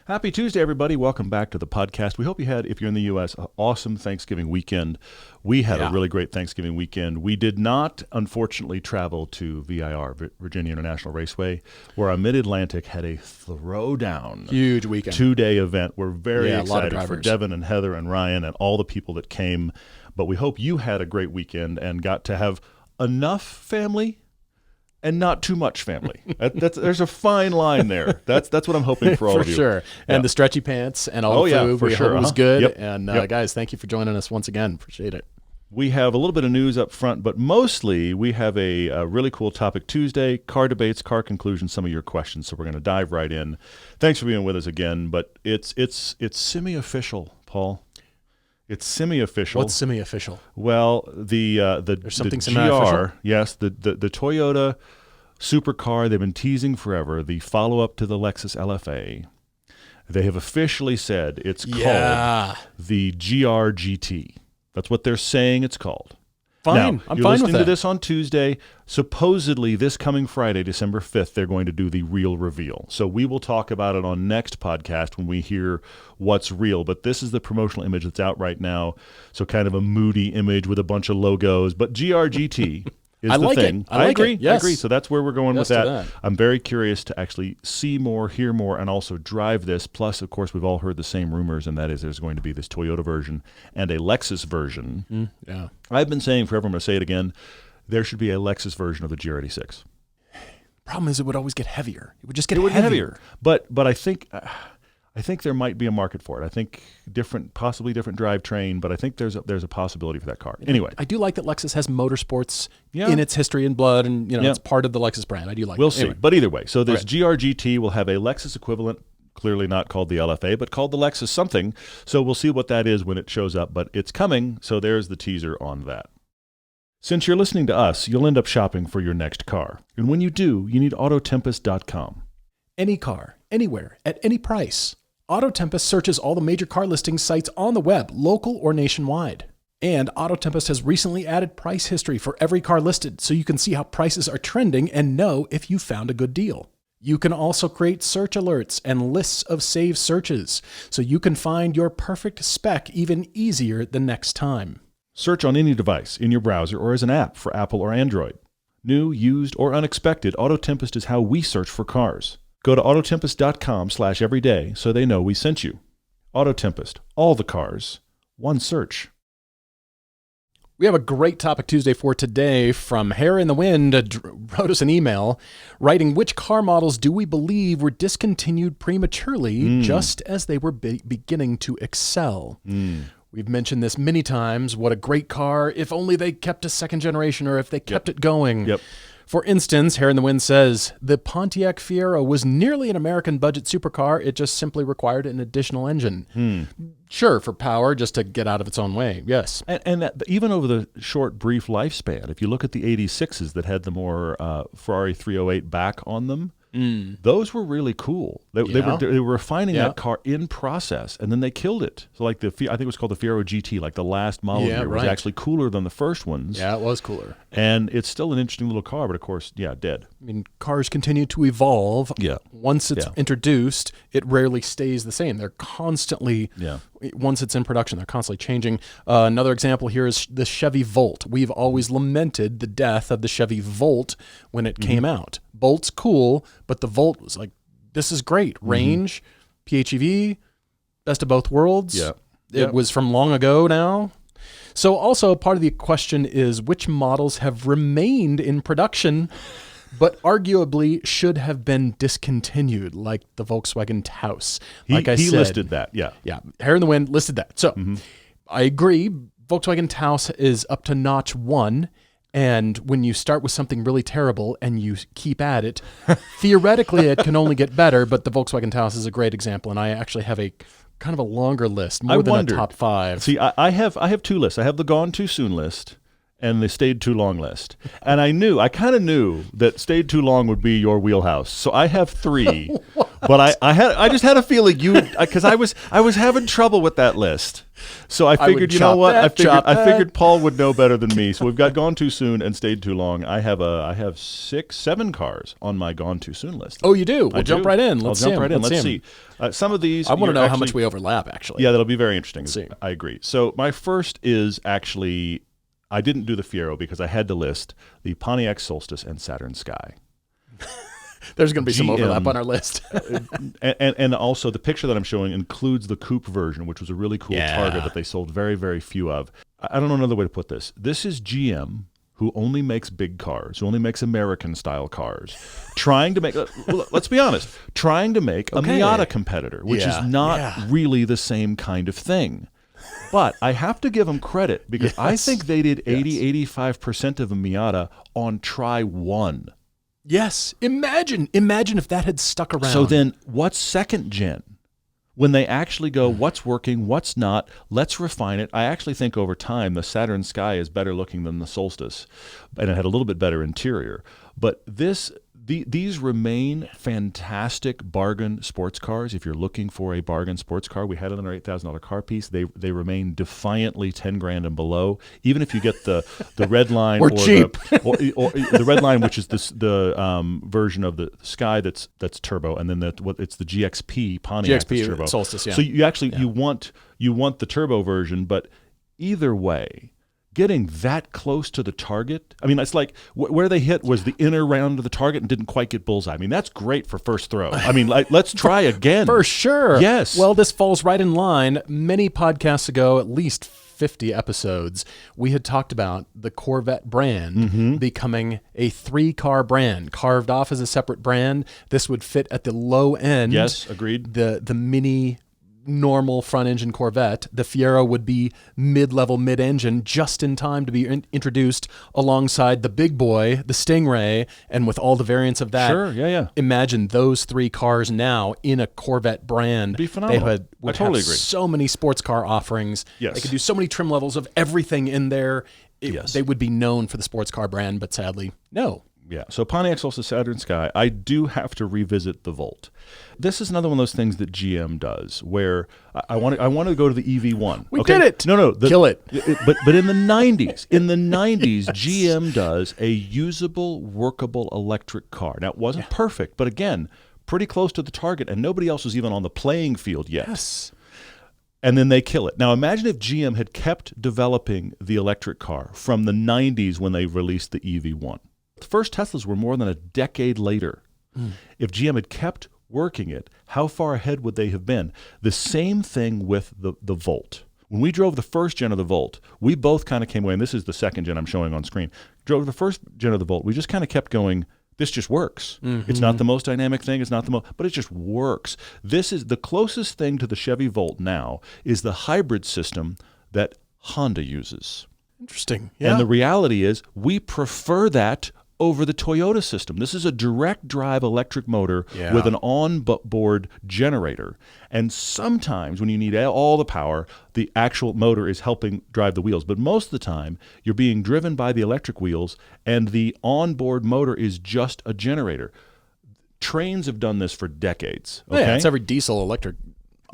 Happy Tuesday, everybody. Welcome back to the podcast. We hope you had, if you're in the U.S., an awesome Thanksgiving weekend. We had a really great Thanksgiving weekend. We did not, unfortunately, travel to VIR, Virginia International Raceway, where our Mid-Atlantic had a throwdown. Huge weekend. 2-day event. We're very excited for drivers. Devin and Heather and Ryan and all the people that came. But we hope you had a great weekend and got to have enough family and not too much family. There's a fine line there. That's what I'm hoping for all of you. For sure. And the stretchy pants and all the food. For sure. Hope it was good. Yep. And guys, thank you for joining us once again. Appreciate it. We have a little bit of news up front, but mostly we have a really cool topic Tuesday, car debates, car conclusions, some of your questions. So we're going to dive right in. Thanks for being with us again. But it's semi-official, Paul. It's semi-official. What's semi-official? Well, there's something GR, semi-official? yes, the Toyota supercar they've been teasing forever, the follow-up to the Lexus LFA. They have officially said it's called the GR GT. That's what they're saying it's called. Fine. Now, I'm you're fine listening with to that. this on Tuesday. Supposedly, this coming Friday, December 5th, they're going to do the real reveal. So we will talk about it on next podcast when we hear what's real. But this is the promotional image that's out right now. So kind of a moody image with a bunch of logos. But GRGT is I the like thing. it. I like agree. it. Yes. I agree. So that's where we're going with Yes to that. that. I'm very curious to actually see more, hear more, and also drive this. Plus, of course, we've all heard the same rumors, and that is there's going to be this Toyota version and a Lexus version. Yeah. I've been saying forever, I'm going to say it again, there should be a Lexus version of the GR86. Problem is, it would always get heavier. It would just get heavier. But I think there might be a market for it. I think possibly different drivetrain, but I think there's a possibility for that car. Anyway, I do like that Lexus has motorsports in its history and blood, and it's part of the Lexus brand. I do like. We'll it. see. Anyway. But either way, so this GR-GT will have a Lexus equivalent, clearly not called the LFA, but called the Lexus something. So we'll see what that is when it shows up. But it's coming. So there's the teaser on that. Since you're listening to us, you'll end up shopping for your next car. And when you do, you need Autotempest.com. Any car, anywhere, at any price. AutoTempest searches all the major car listing sites on the web, local or nationwide. And AutoTempest has recently added price history for every car listed, so you can see how prices are trending and know if you found a good deal. You can also create search alerts and lists of saved searches, so you can find your perfect spec even easier the next time. Search on any device, in your browser, or as an app for Apple or Android. New, used, or unexpected, AutoTempest is how we search for cars. Go to Autotempest.com/everyday so they know we sent you. Autotempest, all the cars, one search. We have a great topic Tuesday for today from Hair in the Wind. Wrote us an email writing, which car models do we believe were discontinued prematurely just as they were beginning to excel? We've mentioned this many times. What a great car, if only they kept a second generation or if they kept it going. Yep. For instance, Hair in the Wind says, the Pontiac Fiero was nearly an American budget supercar. It just simply required an additional engine. Sure, for power, just to get out of its own way. Yes. And that, even over the short, brief lifespan, if you look at the 86s that had the more Ferrari 308 back on them, those were really cool. They were refining that car in process, and then they killed it. So like I think it was called the Fiero GT, like the last model here was actually cooler than the first ones. Yeah, it was cooler. And it's still an interesting little car, but of course, dead. I mean, cars continue to evolve. Yeah. Once it's introduced, it rarely stays the same. They're constantly, once it's in production, they're constantly changing. Another example here is the Chevy Volt. We've always lamented the death of the Chevy Volt when it came out. Bolt's cool, but the Volt was like, this is great. Range, PHEV, best of both worlds. Yeah. It was from long ago now. So also part of the question is which models have remained in production but arguably should have been discontinued, like the Volkswagen Taos. Like I said, he listed that, yeah. Hair in the Wind listed that. So I agree. Volkswagen Taos is up to notch 1. And when you start with something really terrible and you keep at it, theoretically it can only get better, but the Volkswagen Taos is a great example, and I actually have a kind of a longer list, more than a top 5. See, I have 2 lists. I have the gone too soon list and the stayed too long list. And I kind of knew that stayed too long would be your wheelhouse. So I have 3. But I just had a feeling because I was having trouble with that list. So I figured, you know what? I figured Paul would know better than me. So we've got Gone Too Soon and Stayed Too Long. I have 7 cars on my Gone Too Soon list. Oh, you do? We'll jump right in. Let's see. Some of these, I want to know how much we overlap, actually. Yeah, that'll be very interesting. Let's see. I agree. So my first is actually, I didn't do the Fiero because I had to list the Pontiac Solstice and Saturn Sky. There's going to be some overlap on our list. and also the picture that I'm showing includes the coupe version, which was a really cool Targa that they sold very, very few of. I don't know another way to put this. This is GM, who only makes big cars, who only makes American-style cars, trying to make, let's be honest, trying to make a Miata competitor, which is not really the same kind of thing. But I have to give them credit because I think they did 80-85% of a Miata on try one. Yes. Imagine if that had stuck around. So then what's second gen? When they actually go, what's working, what's not, let's refine it. I actually think over time the Saturn Sky is better looking than the Solstice, and it had a little bit better interior. But these remain fantastic bargain sports cars. If you're looking for a bargain sports car, we had it on our $8,000 car piece. They remain defiantly $10,000 and below. Even if you get the red line or cheap, or the red line, which is the version of the Sky that's turbo, and then it's the GXP Pontiac turbo Solstice. Yeah. So you actually you want the turbo version, but either way, getting that close to the target, I mean, it's like where they hit was the inner round of the target and didn't quite get bullseye. I mean, that's great for first throw. I mean, let's try again. For sure. Yes. Well, this falls right in line. Many podcasts ago, at least 50 episodes, we had talked about the Corvette brand becoming a 3-car brand, carved off as a separate brand. This would fit at the low end. Yes, agreed. The mini normal front engine Corvette. The Fiero would be mid-level, mid-engine, just in time to be introduced alongside the big boy, the Stingray, and with all the variants of that. Sure, yeah. Imagine those 3 cars now in a Corvette brand. It'd be phenomenal. They would totally have agree. so many sports car offerings. Yes. They could do so many trim levels of everything in there. Yes. They would be known for the sports car brand, but sadly, no. Yeah, so Pontiac Solstice, Saturn Sky, I do have to revisit the Volt. This is another one of those things that GM does, where I want to go to the EV1. We did it. Kill it. But in the 90s, GM does a usable, workable electric car. Now, it wasn't perfect, but again, pretty close to the target, and nobody else was even on the playing field yet. Yes. And then they kill it. Now, imagine if GM had kept developing the electric car from the 90s when they released the EV1. The first Teslas were more than a decade later. If GM had kept working it, how far ahead would they have been? The same thing with the Volt. When we drove the first gen of the Volt, we both kind of came away, and this is the second gen I'm showing on screen, drove the first gen of the Volt, we just kind of kept going, this just works. It's not the most dynamic thing, but it just works. This is the closest thing to the Chevy Volt now is the hybrid system that Honda uses. Interesting. Yeah. And the reality is we prefer that over the Toyota system. This is a direct drive electric motor with an onboard generator. And sometimes when you need all the power, the actual motor is helping drive the wheels. But most of the time, you're being driven by the electric wheels, and the onboard motor is just a generator. Trains have done this for decades. Okay? Yeah, it's every diesel electric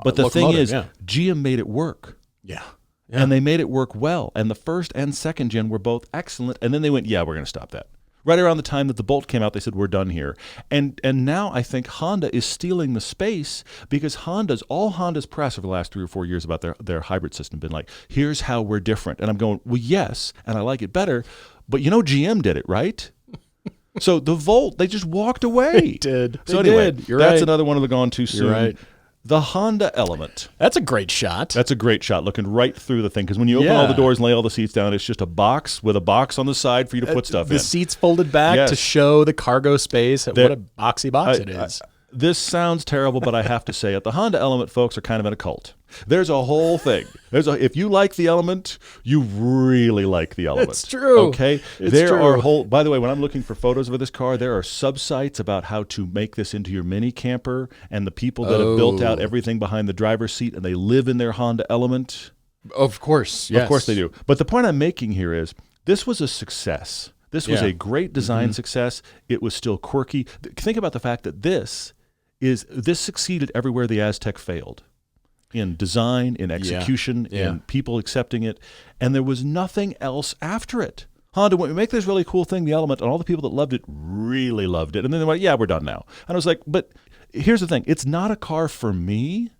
But the thing is, GM made it work. Yeah. And they made it work well. And the first and second gen were both excellent. And then they went, we're going to stop that. Right around the time that the Bolt came out, they said, we're done here. And now I think Honda is stealing the space because all Honda's press over the last 3 or 4 years about their hybrid system been like, here's how we're different. And I'm going, well, yes, and I like it better. But GM did it, right? So the Volt, they just walked away. They did. That's another one of the Gone Too Soon. You're right. The Honda Element. That's a great shot. That's a great shot, looking right through the thing. Because when you open all the doors and lay all the seats down, it's just a box with a box on the side for you to put stuff in. The seats folded back to show the cargo space. What a boxy box it is. This sounds terrible, but I have to say it. The Honda Element folks are kind of in a cult. There's a whole thing. If you like the Element, you really like the Element. It's true. Okay? By the way, when I'm looking for photos of this car, there are sub-sites about how to make this into your mini camper, and the people that have built out everything behind the driver's seat, and they live in their Honda Element. Of course, yes. Of course they do. But the point I'm making here is this was a success. This was a great design success. It was still quirky. Think about the fact that this is this succeeded everywhere the Aztec failed. In design, in execution, in people accepting it. And there was nothing else after it. Honda, when we make this really cool thing, the Element, and all the people that loved it really loved it. And then they went, yeah, we're done now. And I was like, but here's the thing. It's not a car for me,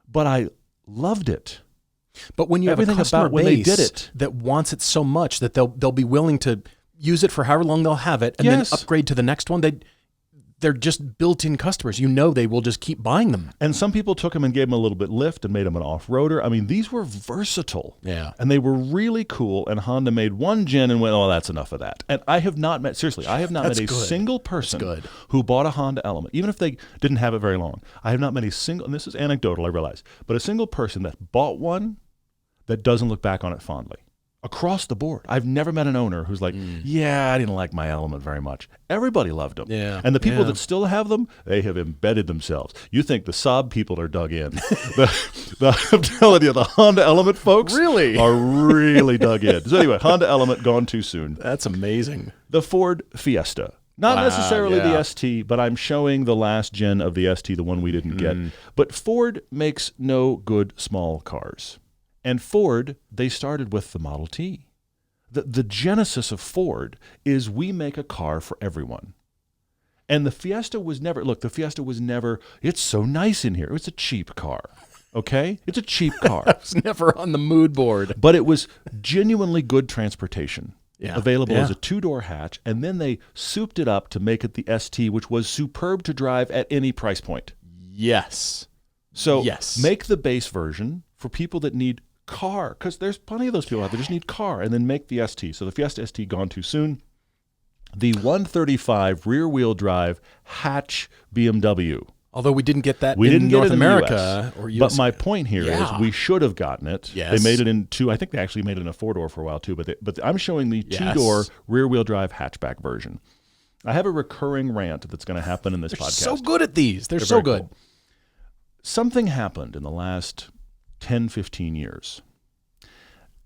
but I loved it. But when you have a customer base that wants it so much that they'll be willing to use it for however long they'll have it and then upgrade to the next one, they're just built-in customers. You know they will just keep buying them. And some people took them and gave them a little bit lift and made them an off-roader. I mean, these were versatile. Yeah. And they were really cool. And Honda made one gen and went, oh, that's enough of that. And I have not met a single person who bought a Honda Element, even if they didn't have it very long. I have not met a single, and this is anecdotal, I realize, but a single person that bought one that doesn't look back on it fondly. Across the board. I've never met an owner who's like, yeah, I didn't like my Element very much. Everybody loved them. Yeah. And the people that still have them, they have embedded themselves. You think the Saab people are dug in. I'm telling you, the Honda Element folks are really dug in. So anyway, Honda Element gone too soon. That's amazing. The Ford Fiesta. Not necessarily the ST, but I'm showing the last gen of the ST, the one we didn't get. But Ford makes no good small cars. And Ford, they started with the Model T. The genesis of Ford is we make a car for everyone. And the Fiesta was never, it's so nice in here. It's a cheap car, okay? It's a cheap car. It was never on the mood board. But it was genuinely good transportation. Available as a two-door hatch. And then they souped it up to make it the ST, which was superb to drive at any price point. Yes. So make the base version for people that need car, because there's plenty of those people out there just need car, and then make the ST. So the Fiesta ST gone too soon. The 135 rear-wheel drive hatch BMW. Although we didn't get that in North America or US. But my point here is we should have gotten it. Yes. They made it in two. I think they actually made it in a four-door for a while too. But I'm showing the two-door rear-wheel drive hatchback version. I have a recurring rant that's going to happen in this podcast. So good at these. They're so good. Cool. Something happened in the last 10, 15 years.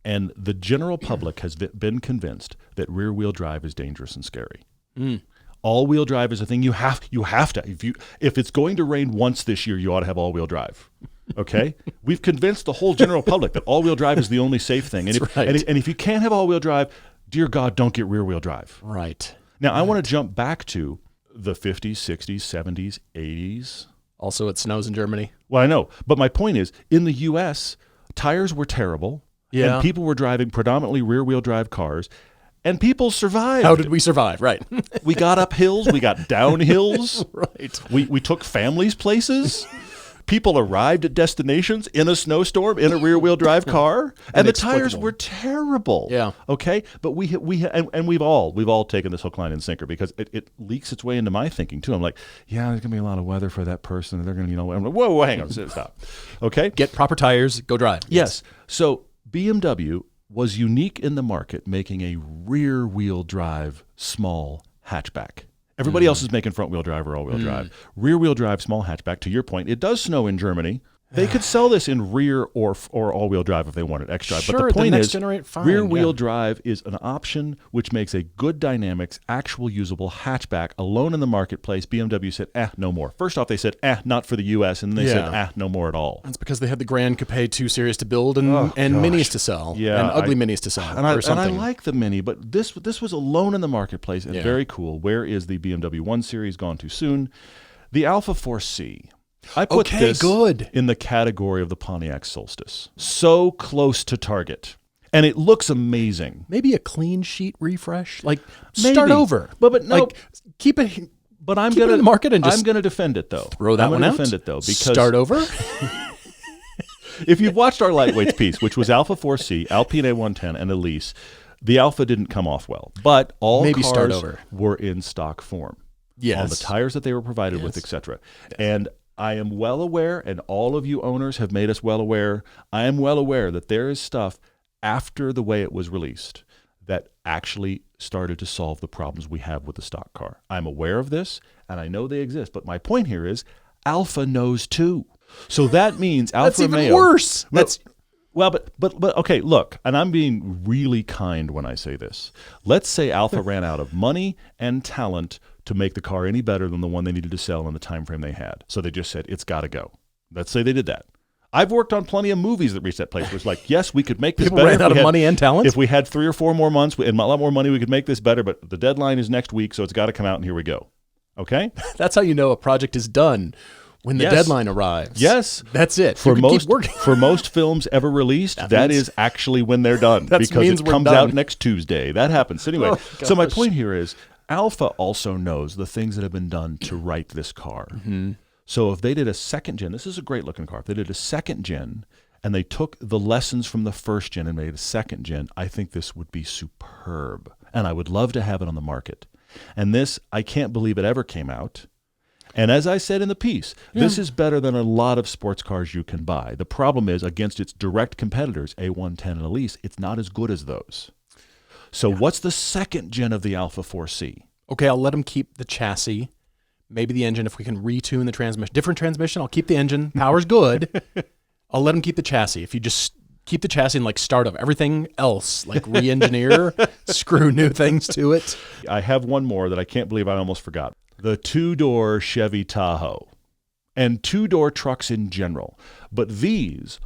And the general public has been convinced that rear-wheel drive is dangerous and scary. All-wheel drive is a thing you have to. If it's going to rain once this year, you ought to have all-wheel drive. Okay? We've convinced the whole general public that all-wheel drive is the only safe thing. And if you can't have all-wheel drive, dear God, don't get rear-wheel drive. Right. Now, I want to jump back to the 50s, 60s, 70s, 80s. Also, it snows in Germany. Well, I know. But my point is, in the U.S., tires were terrible. Yeah. And people were driving predominantly rear-wheel drive cars. And people survived. How did we survive? Right. We got up hills. We got down hills. Right. We took families places. People arrived at destinations in a snowstorm in a rear-wheel drive car, and the tires were terrible. Yeah. Okay. But we've all taken this hook, line, and sinker because it leaks its way into my thinking too. I'm like, yeah, there's gonna be a lot of weather for that person. They're gonna, I'm like, whoa, hang on, stop. Okay. Get proper tires. Go drive. Yes. So BMW was unique in the market, making a rear-wheel drive small hatchback. Everybody else is making front-wheel drive or all-wheel drive. Rear-wheel drive small hatchback, to your point, it does snow in Germany. They could sell this in rear or all-wheel drive if they wanted X-Drive. Sure, but the point is, rear-wheel yeah. drive is an option which makes a good dynamics, actual usable hatchback alone in the marketplace. BMW said, no more. First off, they said, not for the U.S., and then they said, no more at all. That's because they had the Grand Coupe too serious to build and minis to sell. Yeah, and ugly minis to sell. And I like the Mini, but this was alone in the marketplace and very cool. Where is the BMW 1 Series gone too soon? The Alpha 4C. I put this in the category of the Pontiac Solstice. So close to target. And it looks amazing. Maybe a clean sheet refresh? Like, start over. But no. Like, keep it But I'm keep it in the market and just I'm going to defend it, though. Throw that one out? Defend it, though. Because start over? If you've watched our lightweights piece, which was Alpha 4C, Alpine A110, and Elise, the Alpha didn't come off well. But all cars were in stock form. Yes. On the tires that they were provided with, etc. Yes. And I am well aware, and all of you owners have made us well aware, I am well aware that there is stuff after the way it was released that actually started to solve the problems we have with the stock car. I'm aware of this, and I know they exist, but my point here is Alpha knows too. So that means Alfa Romeo. That's even worse. But okay, look, and I'm being really kind when I say this. Let's say Alpha ran out of money and talent to make the car any better than the one they needed to sell in the time frame they had. So they just said, it's got to go. Let's say they did that. I've worked on plenty of movies that reached that place where it's like, yes, we could make this People better. ran out of money and talent? If we had 3 or 4 more months and a lot more money, we could make this better, but the deadline is next week, so it's got to come out, and here we go. Okay? That's how you know a project is done, when the deadline arrives. Yes. That's it. For most, for most films ever released, that is actually when they're done, because it comes out next Tuesday. That happens. So anyway, so my point here is Alpha also knows the things that have been done to right this car. Mm-hmm. So if they did a second gen, this is a great looking car. If they did a second gen and they took the lessons from the first gen and made a second gen, I think this would be superb. And I would love to have it on the market. And this, I can't believe it ever came out. And as I said in the piece, this is better than a lot of sports cars you can buy. The problem is, against its direct competitors, A110 and Elise, it's not as good as those. So what's the second gen of the Alpha 4C? Okay, I'll let them keep the chassis. Maybe the engine, if we can retune the transmission. Different transmission, I'll keep the engine. Power's good. I'll let them keep the chassis. If you just keep the chassis and like start up everything else, like re-engineer, screw new things to it. I have one more that I can't believe I almost forgot. The 2-door Chevy Tahoe and 2-door trucks in general. But these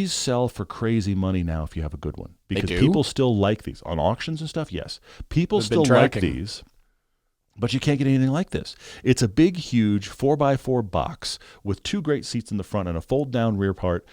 sell for crazy money now if you have a good one. Because people still like these. On auctions and stuff, yes. People still like these. But you can't get anything like this. It's a big, huge 4x4 box with 2 great seats in the front and a fold-down rear part.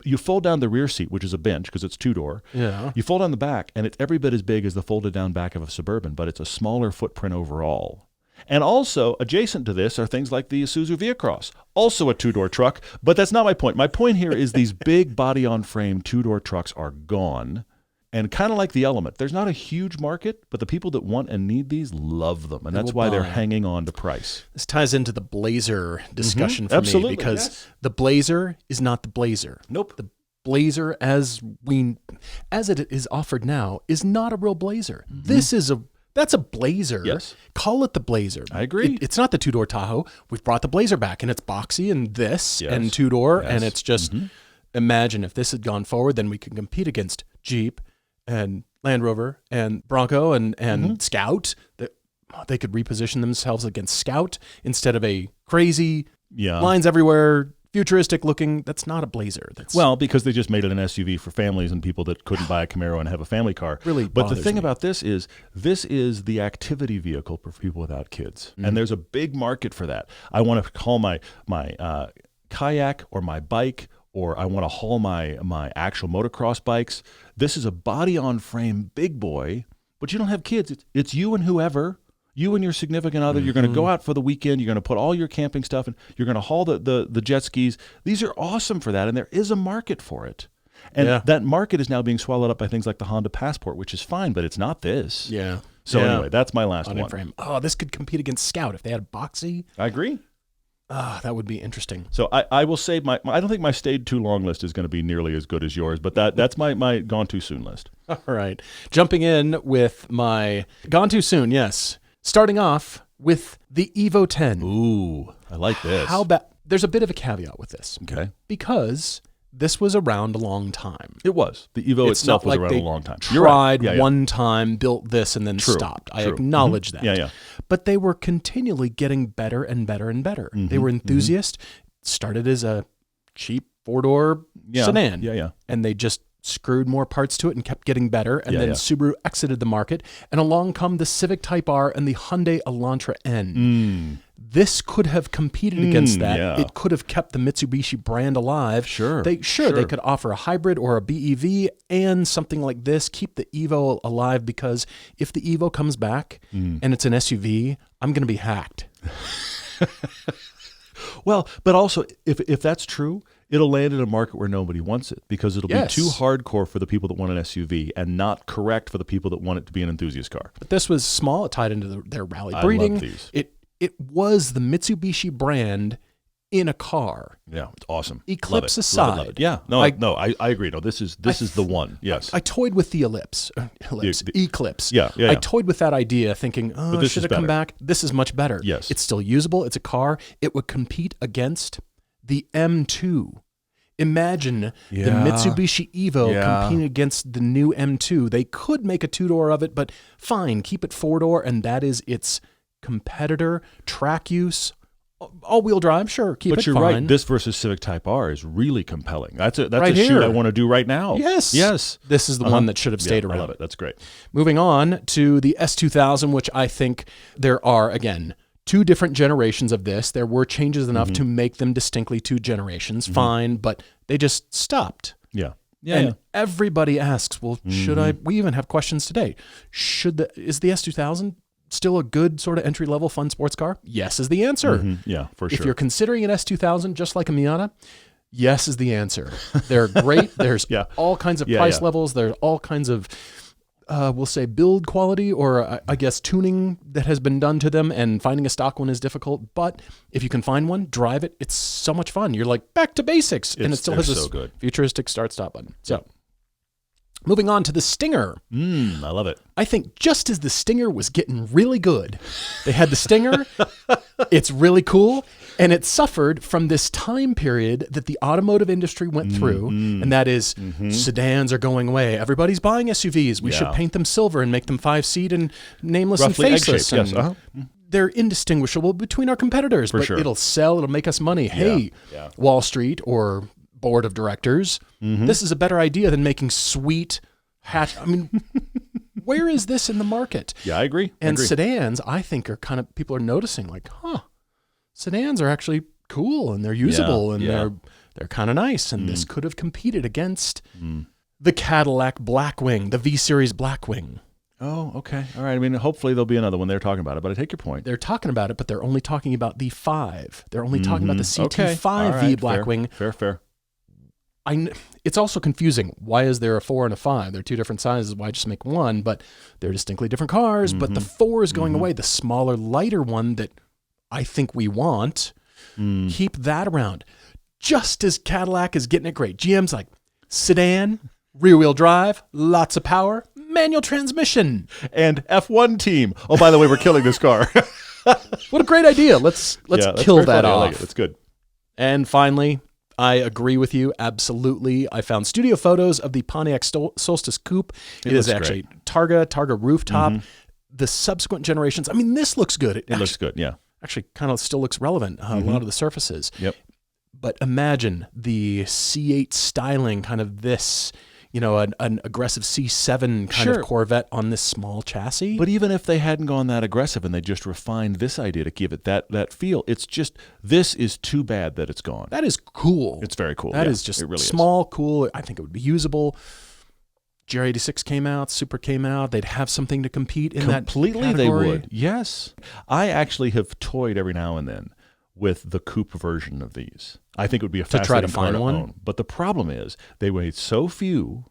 You fold down the rear seat, which is a bench because it's 2-door. Yeah. You fold down the back, and it's every bit as big as the folded-down back of a Suburban, but it's a smaller footprint overall. And also, adjacent to this are things like the Isuzu Via-Cross, also a 2-door truck, but that's not my point. My point here is these big body-on-frame 2-door trucks are gone. And kind of like the Element, there's not a huge market, but the people that want and need these love them, and that's why they're hanging on to price. This ties into the Blazer discussion for me, because the Blazer is not the Blazer. Nope. The Blazer, as it is offered now, is not a real Blazer. Mm-hmm. That's a Blazer. Yes. Call it the Blazer. I agree. It's not the 2-door Tahoe. We've brought the Blazer back, and it's boxy and and 2-door, and it's just, imagine if this had gone forward, then we could compete against Jeep and Land Rover and Bronco and Scout. They could reposition themselves against Scout instead of a crazy lines everywhere, futuristic looking. That's not a Blazer. Well, because they just made it an SUV for families and people that couldn't buy a Camaro and have a family car. Really, but the thing about this is the activity vehicle for people without kids, and there's a big market for that. I want to haul my kayak or my bike, or I want to haul my actual motocross bikes. This is a body-on-frame big boy, but you don't have kids. It's you and whoever, you and your significant other. You're going to go out for the weekend. You're going to put all your camping stuff, and you're going to haul the jet skis. These are awesome for that, and there is a market for it. And that market is now being swallowed up by things like the Honda Passport, which is fine, but it's not this. Yeah. So anyway, that's my last one. Frame. Oh, this could compete against Scout if they had a boxy. I agree. That would be interesting. So I will say I don't think my stayed too long list is going to be nearly as good as yours, but that's my gone too soon list. All right. Jumping in with my gone too soon, yes. Starting off with the Evo 10. Ooh, I like this. How about there's a bit of a caveat with this. Okay. Because this was around a long time. It was. The Evo itself was around a long time. Tried one time, built this, and then stopped. I acknowledge that. Yeah. But they were continually getting better and better and better. They were enthusiasts. Started as a cheap 4-door sedan. Yeah. And they just screwed more parts to it and kept getting better. And then Subaru exited the market. And along come the Civic Type R and the Hyundai Elantra N. This could have competed against that. Yeah. It could have kept the Mitsubishi brand alive. Sure. They could offer a hybrid or a BEV and something like this, keep the Evo alive, because if the Evo comes back and it's an SUV, I'm going to be hacked. Well, but also, if that's true, it'll land in a market where nobody wants it, because it'll be too hardcore for the people that want an SUV and not correct for the people that want it to be an enthusiast car. But this was small. It tied into their rally breeding. I love these. It was the Mitsubishi brand in a car. Yeah, it's awesome. Eclipse aside. Love it. Yeah, I agree. No, this is the one. Yes. I toyed with the Eclipse. Yeah. I toyed with that idea thinking, should it come back? This is much better. Yes. It's still usable. It's a car. It would compete against the M2. Imagine the Mitsubishi Evo competing against the new M2. They could make a 2-door of it, but fine, keep it 4-door, and that is its competitor, track use, all-wheel drive, sure, keep it fine. But you're right. This versus Civic Type R is really compelling. That's a Right shoot here. I want to do right now. Yes. This is the one that should have stayed around. I love it. That's great. Moving on to the S2000, which I think there are, again, 2 different generations of this. There were changes enough to make them distinctly 2 generations. Fine, but they just stopped. Yeah. And everybody asks, well, should I? We even have questions today. Is the S2000 still a good sort of entry-level fun sports car? Yes is the answer. Yeah, for sure. If you're considering an S2000 just like a Miata, yes is the answer. They're great. There's all kinds of price levels. There's all kinds of, we'll say, build quality or I guess tuning that has been done to them, and finding a stock one is difficult. But if you can find one, drive it. It's so much fun. You're like, back to basics. And it still has this futuristic start-stop button. So moving on to the Stinger. I love it. I think just as the Stinger was getting really good, they had the Stinger. It's really cool. And it suffered from this time period that the automotive industry went through. And that is sedans are going away. Everybody's buying SUVs. We should paint them silver and make them 5-seat and nameless Roughly and faceless. egg-shaped, They're indistinguishable between our competitors, but it'll sell. It'll make us money. Hey, Wall Street or board of directors, this is a better idea than making sweet hatch. I mean, where is this in the market? Yeah, I agree. And sedans, I think, are kind of, people are noticing like, sedans are actually cool and they're usable and they're kind of nice. And this could have competed against the Cadillac Blackwing, the V-Series Blackwing. Oh, okay. All right. I mean, hopefully there'll be another one. They're talking about it, but I take your point. They're talking about it, but they're only talking about the 5. They're only talking about the CT5V Blackwing. Fair. It's also confusing. Why is there a 4 and a 5? They're 2 different sizes. Why just make one? But they're distinctly different cars. But the 4 is going away. The smaller, lighter one that I think we want, keep that around. Just as Cadillac is getting it great. GM's like, sedan, rear-wheel drive, lots of power, manual transmission. And F1 team. Oh, by the way, we're killing this car. What a great idea. Let's kill that off. I like it. That's good. And finally, I agree with you. Absolutely. I found studio photos of the Pontiac Solstice Coupe. It is actually Targa rooftop. The subsequent generations. I mean, this looks good. It looks good. Yeah. Actually kind of still looks relevant. A lot of the surfaces. Yep. But imagine the C8 styling, kind of this, an aggressive C7 kind of Corvette on this small chassis. But even if they hadn't gone that aggressive and they just refined this idea to give it that feel, it's just, this is too bad that it's gone. That is cool. It's very cool. That is just really small, cool. I think it would be usable. GR86 came out, Super came out. They'd have something to compete in that category. They would. Yes. I actually have toyed every now and then with the coupe version of these. I think it would be a fascinating car to own. But the problem is they weigh so few,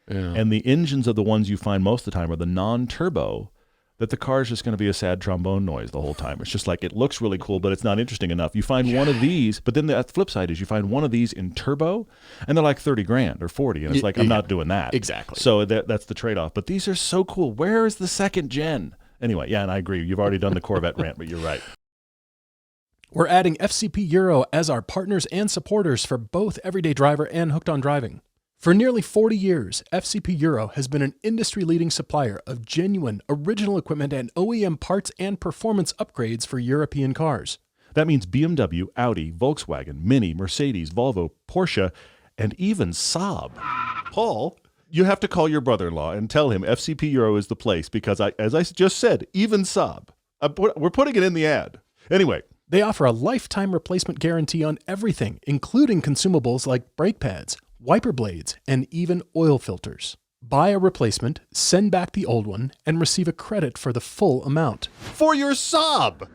and the engines of the ones you find most of the time are the non-turbo, that the car is just going to be a sad trombone noise the whole time. It's just like, it looks really cool, but it's not interesting enough. You find one of these, but then the flip side is you find one of these in turbo, and they're like 30 grand or 40, and it's like, I'm not doing that. Exactly. So that's the trade-off. But these are so cool. Where is the second gen? Anyway, and I agree. You've already done the Corvette rant, but you're right. We're adding FCP Euro as our partners and supporters for both Everyday Driver and Hooked on Driving. For nearly 40 years, FCP Euro has been an industry-leading supplier of genuine, original equipment and OEM parts and performance upgrades for European cars. That means BMW, Audi, Volkswagen, Mini, Mercedes, Volvo, Porsche, and even Saab. Paul, you have to call your brother-in-law and tell him FCP Euro is the place because, as I just said, even Saab. We're putting it in the ad. Anyway. They offer a lifetime replacement guarantee on everything, including consumables like brake pads, wiper blades, and even oil filters. Buy a replacement, send back the old one, and receive a credit for the full amount. For your Saab!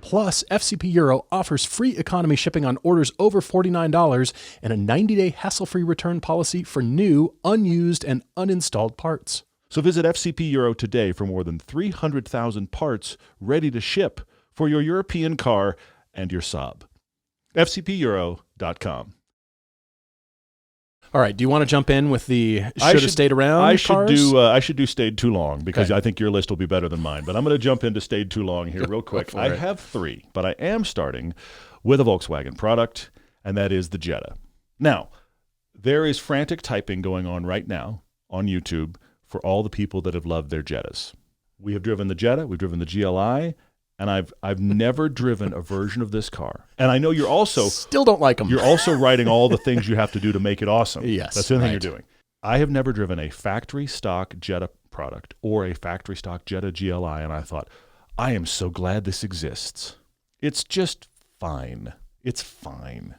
Plus, FCP Euro offers free economy shipping on orders over $49 and a 90-day hassle-free return policy for new, unused, and uninstalled parts. So visit FCP Euro today for more than 300,000 parts ready to ship for your European car and your Saab. FCPEuro.com. All right. Do you want to jump in with the should have stayed around cars? I should do stayed too long because I think your list will be better than mine. But I'm going to jump into stayed too long here real quick. I have 3, but I am starting with a Volkswagen product, and that is the Jetta. Now, there is frantic typing going on right now on YouTube for all the people that have loved their Jettas. We have driven the Jetta, we've driven the GLI, and I've never driven a version of this car. And I know you're also still don't like them. You're also writing all the things you have to do to make it awesome. Yes, that's the other thing you're doing. I have never driven a factory stock Jetta product or a factory stock Jetta GLI, and I thought, I am so glad this exists. It's just fine. It's fine.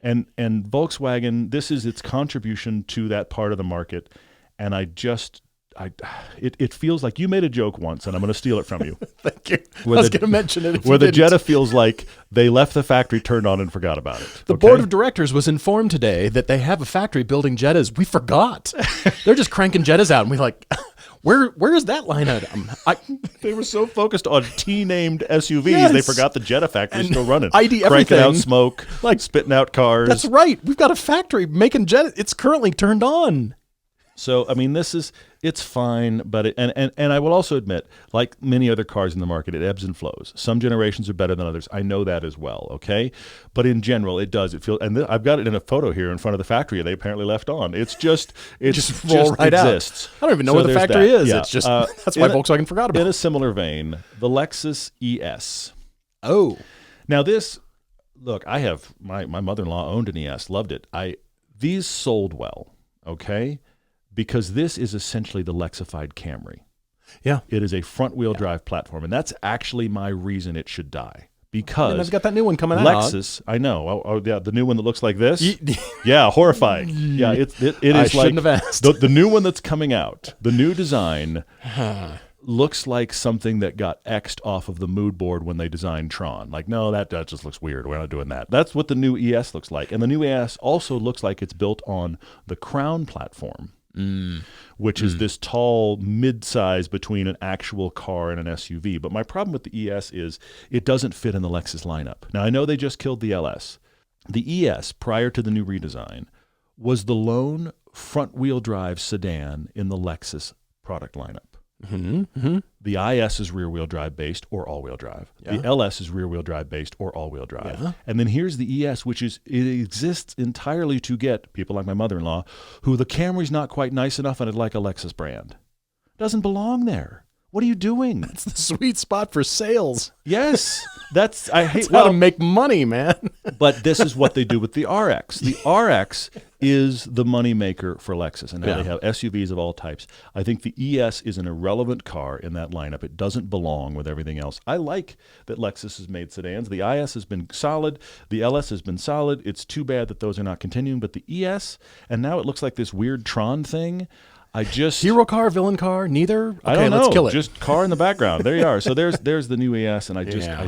And Volkswagen, this is its contribution to that part of the market, and it feels like you made a joke once, and I'm going to steal it from you. Thank you. I was going to mention it. Where the Jetta feels like they left the factory, turned on, and forgot about it. The board of directors was informed today that they have a factory building Jettas. We forgot. They're just cranking Jettas out, and we're like, where is that line item? They were so focused on T-named SUVs, they forgot the Jetta factory still running. ID cranking everything. Out smoke, like spitting out cars. That's right. We've got a factory making Jetta. It's currently turned on. So, I mean, it's fine, but and I will also admit, like many other cars in the market, it ebbs and flows. Some generations are better than others. I know that as well, okay? But in general, it does. It feels, and I've got it in a photo here in front of the factory they apparently left on. It's just right exists. Out. I don't even know where the factory is. Yeah. It's just, that's why Volkswagen forgot about it. In a similar vein, the Lexus ES. Oh. Now this, look, I have, my mother-in-law owned an ES, loved it. These sold well, okay? Because this is essentially the Lexified Camry. Yeah. It is a front-wheel drive platform, and that's actually my reason it should die. Because I've got that new one coming out. Lexus, I know. Oh, yeah, the new one that looks like this? Yeah, horrifying. Yeah, it is I shouldn't have asked. The new one that's coming out, the new design, looks like something that got X'd off of the mood board when they designed Tron. Like, no, that just looks weird. We're not doing that. That's what the new ES looks like. And the new ES also looks like it's built on the Crown platform. Which is this tall mid-size between an actual car and an SUV. But my problem with the ES is it doesn't fit in the Lexus lineup. Now, I know they just killed the LS. The ES, prior to the new redesign, was the lone front-wheel drive sedan in the Lexus product lineup. The IS is rear-wheel drive based or all-wheel drive. Yeah. The LS is rear-wheel drive based or all-wheel drive. Yeah. And then here's the ES, which it exists entirely to get people like my mother-in-law, who the Camry's not quite nice enough and I'd like a Lexus brand. Doesn't belong there. What are you doing? That's the sweet spot for sales. Yes, I hate how to make money, man. But this is what they do with the RX. The RX is the money maker for Lexus, and now they have SUVs of all types. I think the ES is an irrelevant car in that lineup. It doesn't belong with everything else. I like that Lexus has made sedans. The IS has been solid. The LS has been solid. It's too bad that those are not continuing. But the ES, and now it looks like this weird Tron thing. Hero car, villain car, neither. Okay, I don't know. Let's kill it. Just car in the background. There you are. So there's the new ES, and I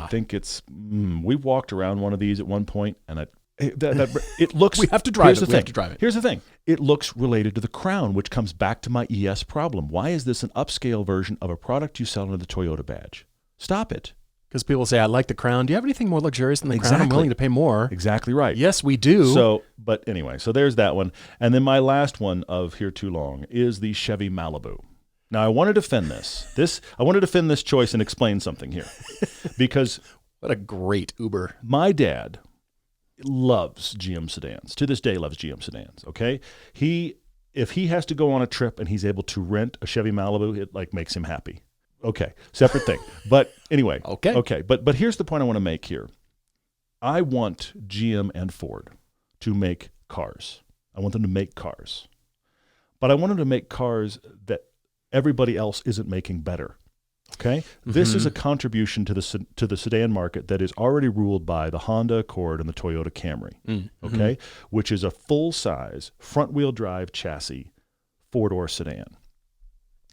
think it's. We walked around one of these at one point, and it looks. We have to drive it. We have to drive it. Here's the thing. It looks related to the Crown, which comes back to my ES problem. Why is this an upscale version of a product you sell under the Toyota badge? Stop it. Because people say, I like the Crown. Do you have anything more luxurious than the Crown? I'm willing to pay more. Exactly right. Yes, we do. So, but anyway, so there's that one. And then my last one of Here Too Long is the Chevy Malibu. Now, I want to defend this. I want to defend this choice and explain something here. Because what a great Uber. My dad loves GM sedans. To this day, loves GM sedans, okay? If he has to go on a trip and he's able to rent a Chevy Malibu, it makes him happy. Okay, separate thing. But anyway. Okay. But here's the point I want to make here. I want GM and Ford to make cars. I want them to make cars. But I want them to make cars that everybody else isn't making better. Okay? This is a contribution to the sedan market that is already ruled by the Honda Accord and the Toyota Camry. Okay? Which is a full-size front-wheel drive chassis 4-door sedan.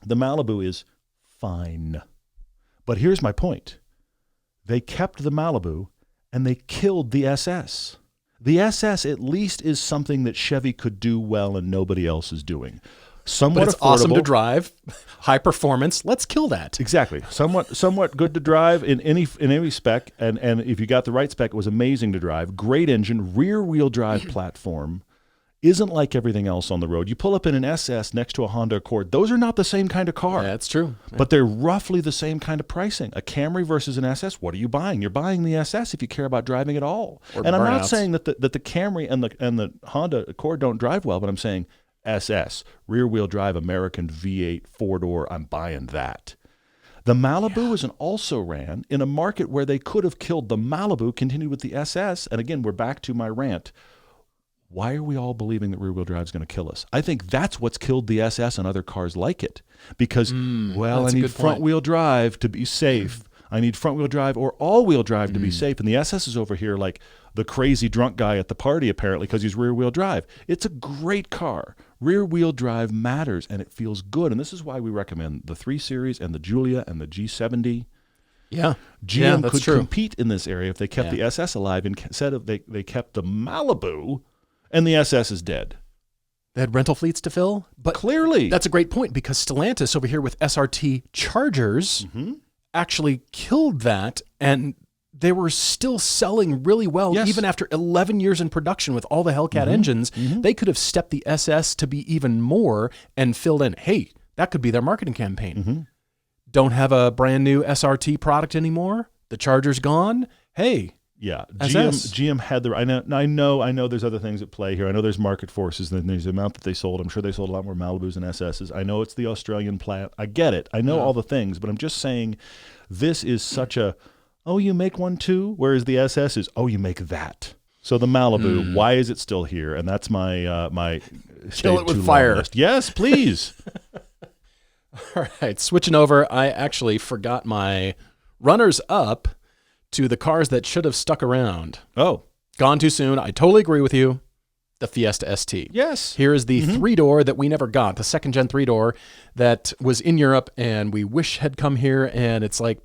The Malibu is fine. But here's my point. They kept the Malibu and they killed the SS. The SS at least is something that Chevy could do well and nobody else is doing. Somewhat it's affordable. Awesome to drive, high performance. Let's kill that. Exactly. Somewhat good to drive in any spec, and if you got the right spec, it was amazing to drive. Great engine, rear wheel drive platform. Isn't like everything else on the road. You pull up in an SS next to a Honda Accord. Those are not the same kind of car. Yeah, that's true. But they're roughly the same kind of pricing. A Camry versus an SS, what are you buying? You're buying the SS if you care about driving at all. Or and I'm burnouts. not saying that the Camry and the Honda Accord don't drive well, but I'm saying SS, rear-wheel drive American V8 4-door, I'm buying that. The Malibu was an also-ran in a market where they could have killed the Malibu, continued with the SS, and again, we're back to my rant. Why are we all believing that rear-wheel drive is going to kill us? I think that's what's killed the SS and other cars like it. Because, I need front-wheel drive to be safe. I need front-wheel drive or all-wheel drive to be safe. And the SS is over here like the crazy drunk guy at the party, apparently, because he's rear-wheel drive. It's a great car. Rear-wheel drive matters, and it feels good. And this is why we recommend the 3 Series and the Giulia and the G70. Yeah. GM could compete in this area if they kept the SS alive instead of they kept the Malibu, and the SS is dead. They had rental fleets to fill. But clearly, that's a great point, because Stellantis over here with SRT Chargers actually killed that, and they were still selling really well even after 11 years in production with all the Hellcat engines. They could have stepped the SS to be even more and filled in. Hey, that could be their marketing campaign. Don't have a brand new SRT product anymore. The Charger's gone. Hey. Yeah, GM had the. I know. There's other things at play here. I know there's market forces. And there's the amount that they sold. I'm sure they sold a lot more Malibus and SSs. I know it's the Australian plant. I get it. I know all the things, but I'm just saying, this is such a. Oh, you make one too. Whereas the SS is. Oh, you make that. So the Malibu. Why is it still here? And that's my my. Kill it with fire. List. Yes, please. All right, switching over. I actually forgot my runners up to the cars that should have stuck around. Oh. Gone too soon. I totally agree with you. The Fiesta ST. Yes. Here is the 3-door that we never got, the second-gen 3-door that was in Europe and we wish had come here, and it's like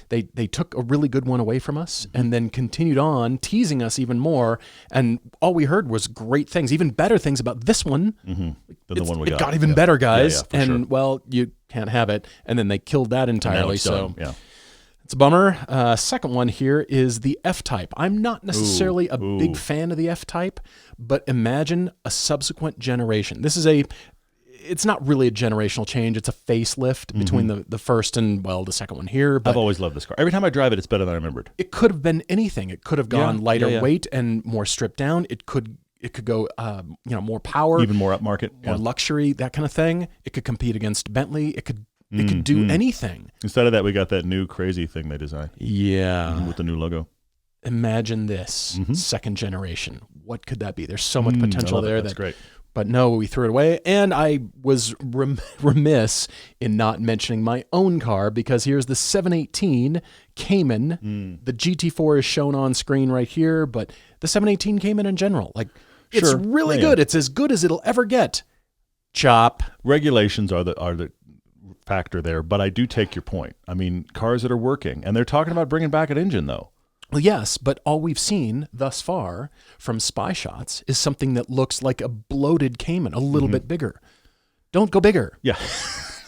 they took a really good one away from us and then continued on teasing us even more, and all we heard was great things, even better things about this one. Than the one we got. It got even better, guys. Yeah, and, well, you can't have it. And then they killed that entirely. So yeah. It's a bummer. Second one here is the F-Type. I'm not necessarily a big fan of the F-Type, but imagine a subsequent generation. It's not really a generational change. It's a facelift between the first and, well, the second one here. But I've always loved this car. Every time I drive it, it's better than I remembered. It could have been anything. It could have gone lighter weight and more stripped down. It could go, more power. Even more upmarket. More luxury, that kind of thing. It could compete against Bentley. It could do anything. Instead of that, we got that new crazy thing they designed. Yeah. With the new logo. Imagine this, second generation. What could that be? There's so much potential there. That's great. But no, we threw it away. And I was remiss in not mentioning my own car, because here's the 718 Cayman. The GT4 is shown on screen right here, but the 718 Cayman in general, it's really good. It's as good as it'll ever get. Chop. Regulations are the factor there, but I do take your point. I mean, cars that are working, and they're talking about bringing back an engine, though. Well, yes, but all we've seen thus far from spy shots is something that looks like a bloated Cayman, a little bit bigger. Don't go bigger. Yeah.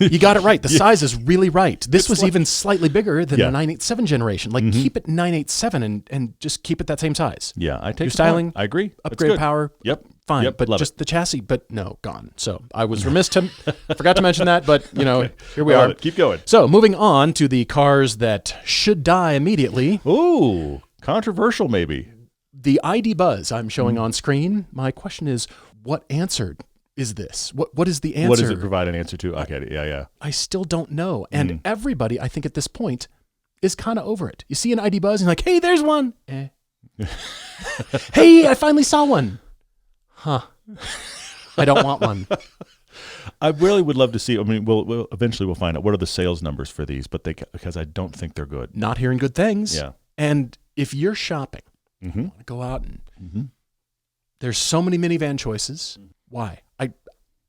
You got it right. The size is really right. This was even slightly bigger than the 987 generation. Keep it 987 and just keep it that same size. Yeah, I take your styling. I agree. Upgrade power. Yep. Fine, but just the chassis. But no, gone. So I was remiss to forgot to mention that. But here we are. Keep going. So moving on to the cars that should die immediately. Ooh, controversial maybe. The ID Buzz I'm showing on screen. My question is, what answer is this? What is the answer? What does it provide an answer to? Okay, yeah. I still don't know. And everybody, I think at this point, is kind of over it. You see an ID Buzz and you're like, hey, there's one. Hey, I finally saw one. Huh. I don't want one. I really would love to see. I mean, we'll eventually find out what are the sales numbers for these, but because I don't think they're good. Not hearing good things. Yeah. And if you're shopping, you want to go out and there's so many minivan choices. Why?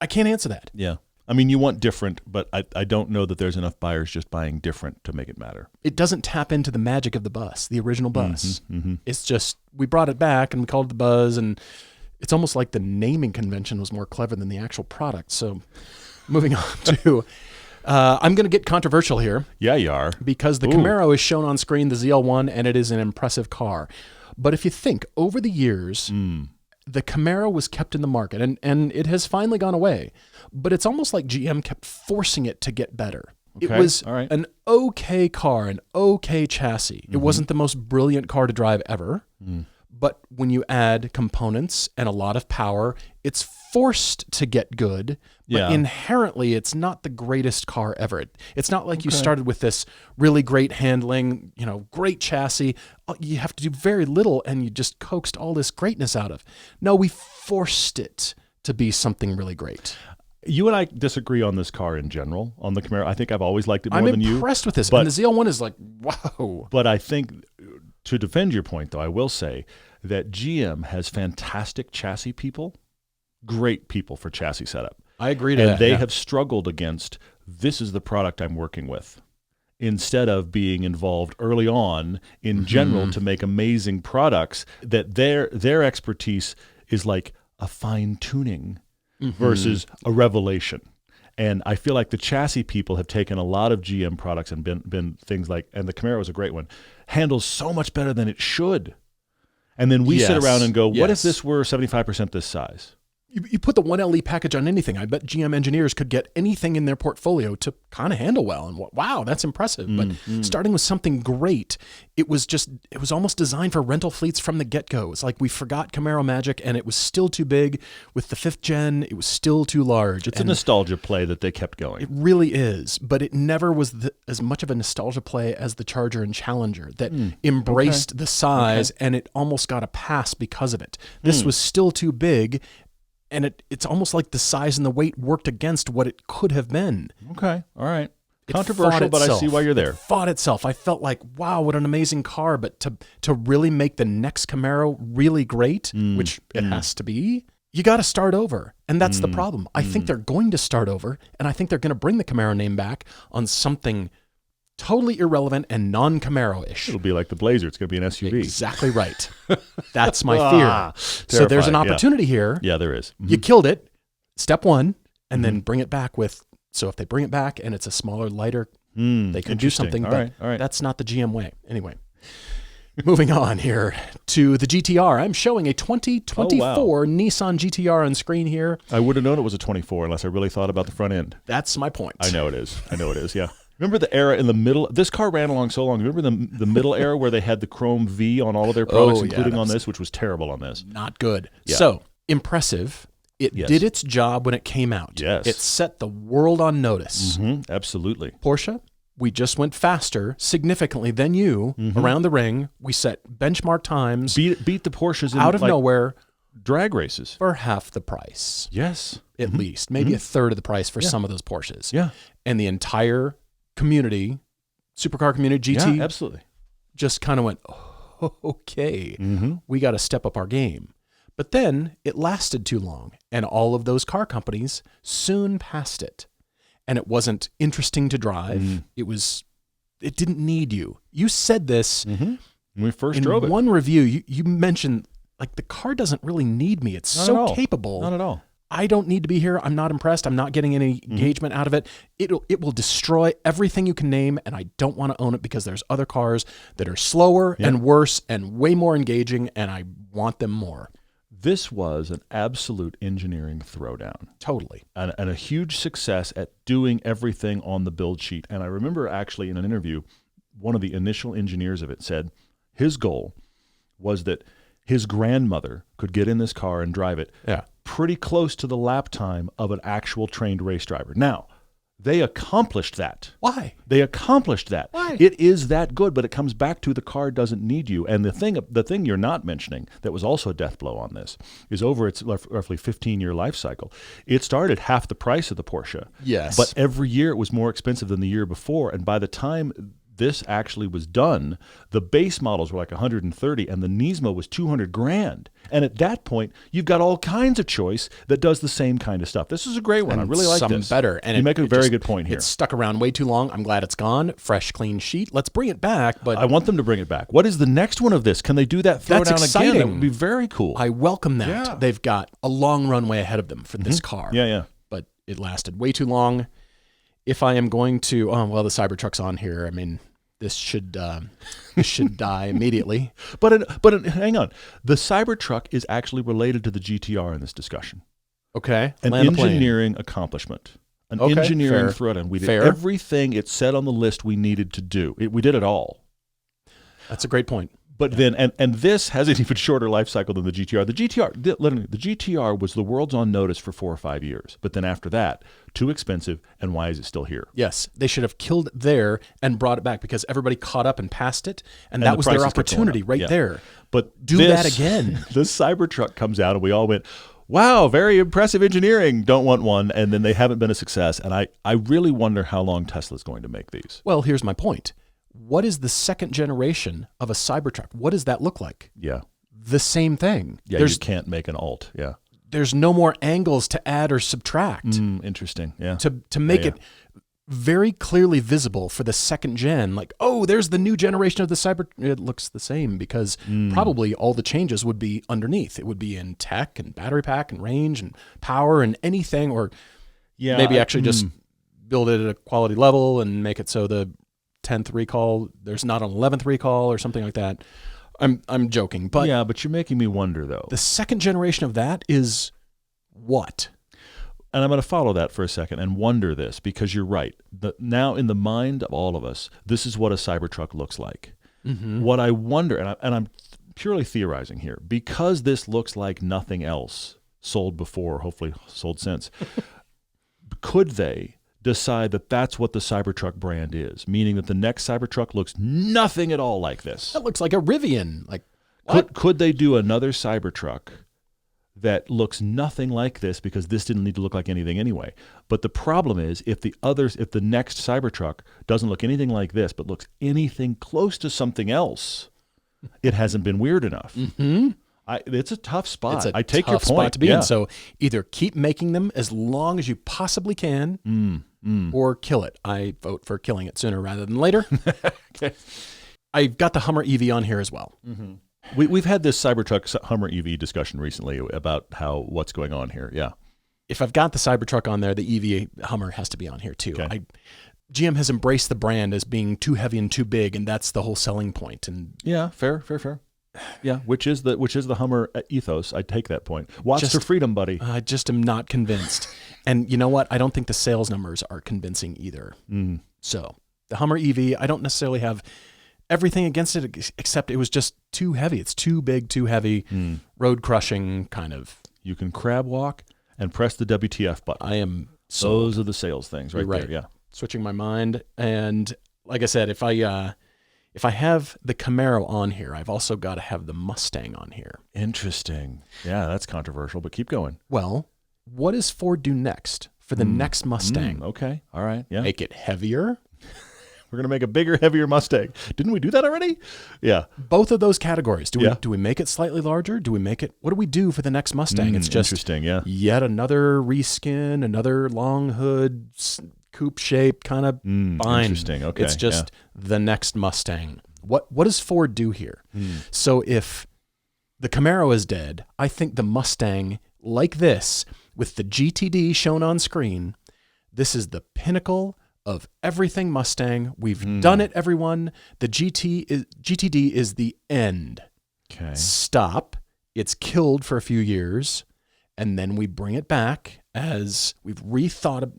I can't answer that. Yeah. I mean, you want different, but I don't know that there's enough buyers just buying different to make it matter. It doesn't tap into the magic of the bus, the original bus. It's just, we brought it back and we called it the Buzz, and it's almost like the naming convention was more clever than the actual product. So moving on to, I'm going to get controversial here. Yeah, you are. Because the Camaro is shown on screen, the ZL1, and it is an impressive car. But if you think over the years, the Camaro was kept in the market, and it has finally gone away. But it's almost like GM kept forcing it to get better. Okay. It was an okay car, an okay chassis. It wasn't the most brilliant car to drive ever, But when you add components and a lot of power, it's forced to get good. But inherently, it's not the greatest car ever. It's not like you started with this really great handling, great chassis. You have to do very little, and you just coaxed all this greatness out of. No, we forced it to be something really great. You and I disagree on this car in general, on the Camaro. I think I've always liked it more than you. I'm impressed with this. And the ZL1 is like, wow. But I think, to defend your point, though, I will say that GM has fantastic chassis people, great people for chassis setup. I agree to that. And they have struggled against, this is the product I'm working with, instead of being involved early on in general to make amazing products, that their expertise is like a fine-tuning versus a revelation. And I feel like the chassis people have taken a lot of GM products and been things like, and the Camaro is a great one, handles so much better than it should. And then we sit around and go, what if this were 75% this size? You put the 1LE package on anything. I bet GM engineers could get anything in their portfolio to kind of handle well. And wow, that's impressive. But starting with something great, it was almost designed for rental fleets from the get-go. It's like we forgot Camaro Magic, and it was still too big. With the 5th gen, it was still too large. It's a nostalgia play that they kept going. It really is. But it never was as much of a nostalgia play as the Charger and Challenger that embraced the size, and it almost got a pass because of it. This was still too big. And it's almost like the size and the weight worked against what it could have been. Okay. All right. Controversial, but I see why you're there. It fought itself. I felt like, wow, what an amazing car. But to really make the next Camaro really great, which it has to be, you got to start over. And that's the problem. I think they're going to start over, and I think they're going to bring the Camaro name back on something totally irrelevant and non-Camaro-ish. It'll be like the Blazer. It's going to be an SUV. Exactly right. That's my fear. So there's an opportunity here. Yeah, there is. You killed it, step one, and then bring it back with, so if they bring it back and it's a smaller, lighter, they can do something, all but right. that's not the GM way. Anyway, moving on here to the GTR. I'm showing a 2024 Nissan GTR on screen here. I would have known it was a 24 unless I really thought about the front end. That's my point. I know it is, yeah. Remember the era in the middle? This car ran along so long. Remember the middle era where they had the chrome V on all of their products, including on this, which was terrible on this. Not good. Yeah. So, impressive. It did its job when it came out. Yes. It set the world on notice. Absolutely. Porsche, we just went faster significantly than you around the ring. We set benchmark times. Beat the Porsches in out of nowhere. Drag races. For half the price. Yes. At least. Maybe a third of the price for some of those Porsches. Yeah. And the entire community, supercar community, GT, absolutely, just kind of went, oh, okay, we got to step up our game. But then it lasted too long, and all of those car companies soon passed it. And it wasn't interesting to drive. It didn't need you. You said this when we first drove it. In one review, you mentioned, like, the car doesn't really need me. It's so capable. Not at all. I don't need to be here. I'm not impressed. I'm not getting any engagement out of it. It will destroy everything you can name, and I don't want to own it because there's other cars that are slower and worse and way more engaging, and I want them more. This was an absolute engineering throwdown. Totally. And a huge success at doing everything on the build sheet. And I remember actually in an interview, one of the initial engineers of it said his goal was that his grandmother could get in this car and drive it pretty close to the lap time of an actual trained race driver. Now, they accomplished that. Why? They accomplished that. Why? It is that good, but it comes back to the car doesn't need you. And the thing you're not mentioning that was also a death blow on this is over its roughly 15-year life cycle. It started half the price of the Porsche. Yes. But every year it was more expensive than the year before. And by the time this actually was done, the base models were like 130 and the Nismo was 200 grand. And at that point, you've got all kinds of choice that does the same kind of stuff. This is a great one. And I really like some this. Better. And you make a very good point here. It's stuck around way too long. I'm glad it's gone. Fresh, clean sheet. Let's bring it back. But I want them to bring it back. What is the next one of this? Can they do that throwdown again? That would be very cool. I welcome that. Yeah. They've got a long runway ahead of them for this car. Yeah. But it lasted way too long. If I am going to, the Cybertruck's on here. I mean, this should die immediately. But hang on. The Cybertruck is actually related to the GTR in this discussion. Okay. An engineering accomplishment. An engineering throwdown. We did everything it said on the list we needed to do. We did it all. That's a great point. But then, and this has an even shorter life cycle than the GTR. Literally, the GTR was the world's on notice for 4 or 5 years. But then after that, too expensive, and why is it still here? Yes, they should have killed it there and brought it back because everybody caught up and passed it, and that was their opportunity right there. But do that again. This Cybertruck comes out, and we all went, wow, very impressive engineering. Don't want one. And then they haven't been a success. And I really wonder how long Tesla's going to make these. Well, here's my point. What is the second generation of a Cybertruck? What does that look like? Yeah. The same thing. Yeah, you can't make an alt. Yeah. There's no more angles to add or subtract. Interesting. Yeah. To make it very clearly visible for the second gen, like, oh, there's the new generation of the Cyber. It looks the same because probably all the changes would be underneath. It would be in tech and battery pack and range and power and anything, or maybe actually just build it at a quality level and make it so the 10th recall, there's not an 11th recall or something like that. I'm joking, but yeah, but you're making me wonder though. The second generation of that is what? And I'm going to follow that for a second and wonder this, because you're right. Now in the mind of all of us, this is what a Cybertruck looks like. What I wonder, and I'm purely theorizing here, because this looks like nothing else sold before, hopefully sold since, could they decide that that's what the Cybertruck brand is, meaning that the next Cybertruck looks nothing at all like this? That looks like a Rivian. Like, what? Could they do another Cybertruck that looks nothing like this, because this didn't need to look like anything anyway? But the problem is, if the next Cybertruck doesn't look anything like this, but looks anything close to something else, it hasn't been weird enough. It's a tough spot. I take your point. Spot to be in. So either keep making them as long as you possibly can, or kill it. I vote for killing it sooner rather than later. Okay. I've got the Hummer EV on here as well. We've had this Cybertruck Hummer EV discussion recently about what's going on here. Yeah. If I've got the Cybertruck on there, the EV Hummer has to be on here too. Okay. GM has embraced the brand as being too heavy and too big, and that's the whole selling point. And yeah, fair. Yeah, which is the Hummer ethos. I take that point. Watch for freedom, buddy. I just am not convinced. And you know what? I don't think the sales numbers are convincing either. So the Hummer EV, I don't necessarily have everything against it, except it was just too heavy. It's too big, too heavy, road crushing kind of. You can crab walk and press the WTF button. I am Those are the sales things right there. Yeah. Switching my mind. And like I said, if I have the Camaro on here, I've also got to have the Mustang on here. Interesting. Yeah, that's controversial, but keep going. Well, what does Ford do next for the next Mustang? Okay. All right. Yeah. Make it heavier? We're going to make a bigger, heavier Mustang. Didn't we do that already? Yeah. Both of those categories. Do we make it slightly larger? What do we do for the next Mustang? It's just interesting, yeah. Yet another reskin, another long hood, coupe shape, kind of fine. Interesting. Okay. It's just the next Mustang. What does Ford do here? So if the Camaro is dead, I think the Mustang, like this, with the GTD shown on screen, this is the pinnacle of everything Mustang. We've done it, everyone. The GTD is the end. Okay. Stop. It's killed for a few years, and then we bring it back as we've rethought,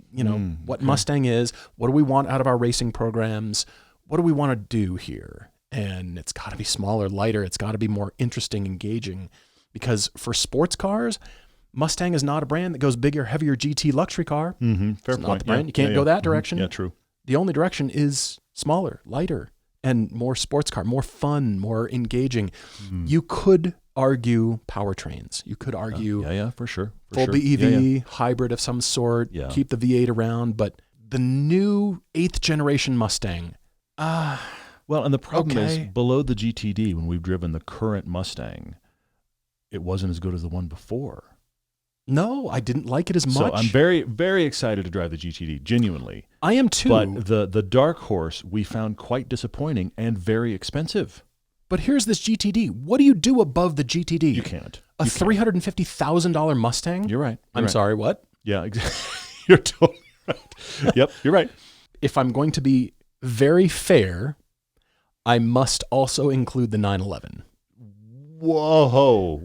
what Mustang is. What do we want out of our racing programs? What do we want to do here? And it's got to be smaller, lighter. It's got to be more interesting, engaging, because for sports cars, Mustang is not a brand that goes bigger, heavier GT luxury car. Fair it's point. not the brand. You can't go that direction. Yeah, true. The only direction is smaller, lighter, and more sports car, more fun, more engaging. You could argue powertrains. You could argue for sure. Full BEV, hybrid of some sort, keep the V8 around, but the new 8th generation Mustang. Well, and the problem is below the GTD, when we've driven the current Mustang, it wasn't as good as the one before. No, I didn't like it as much. So I'm very, very excited to drive the GTD, genuinely. I am too. But the Dark Horse we found quite disappointing and very expensive. But here's this GTD. What do you do above the GTD? You can't. A $350,000 Mustang? You're right. I'm sorry, what? Yeah, exactly. You're totally right. Yep, you're right. If I'm going to be very fair, I must also include the 911. Whoa.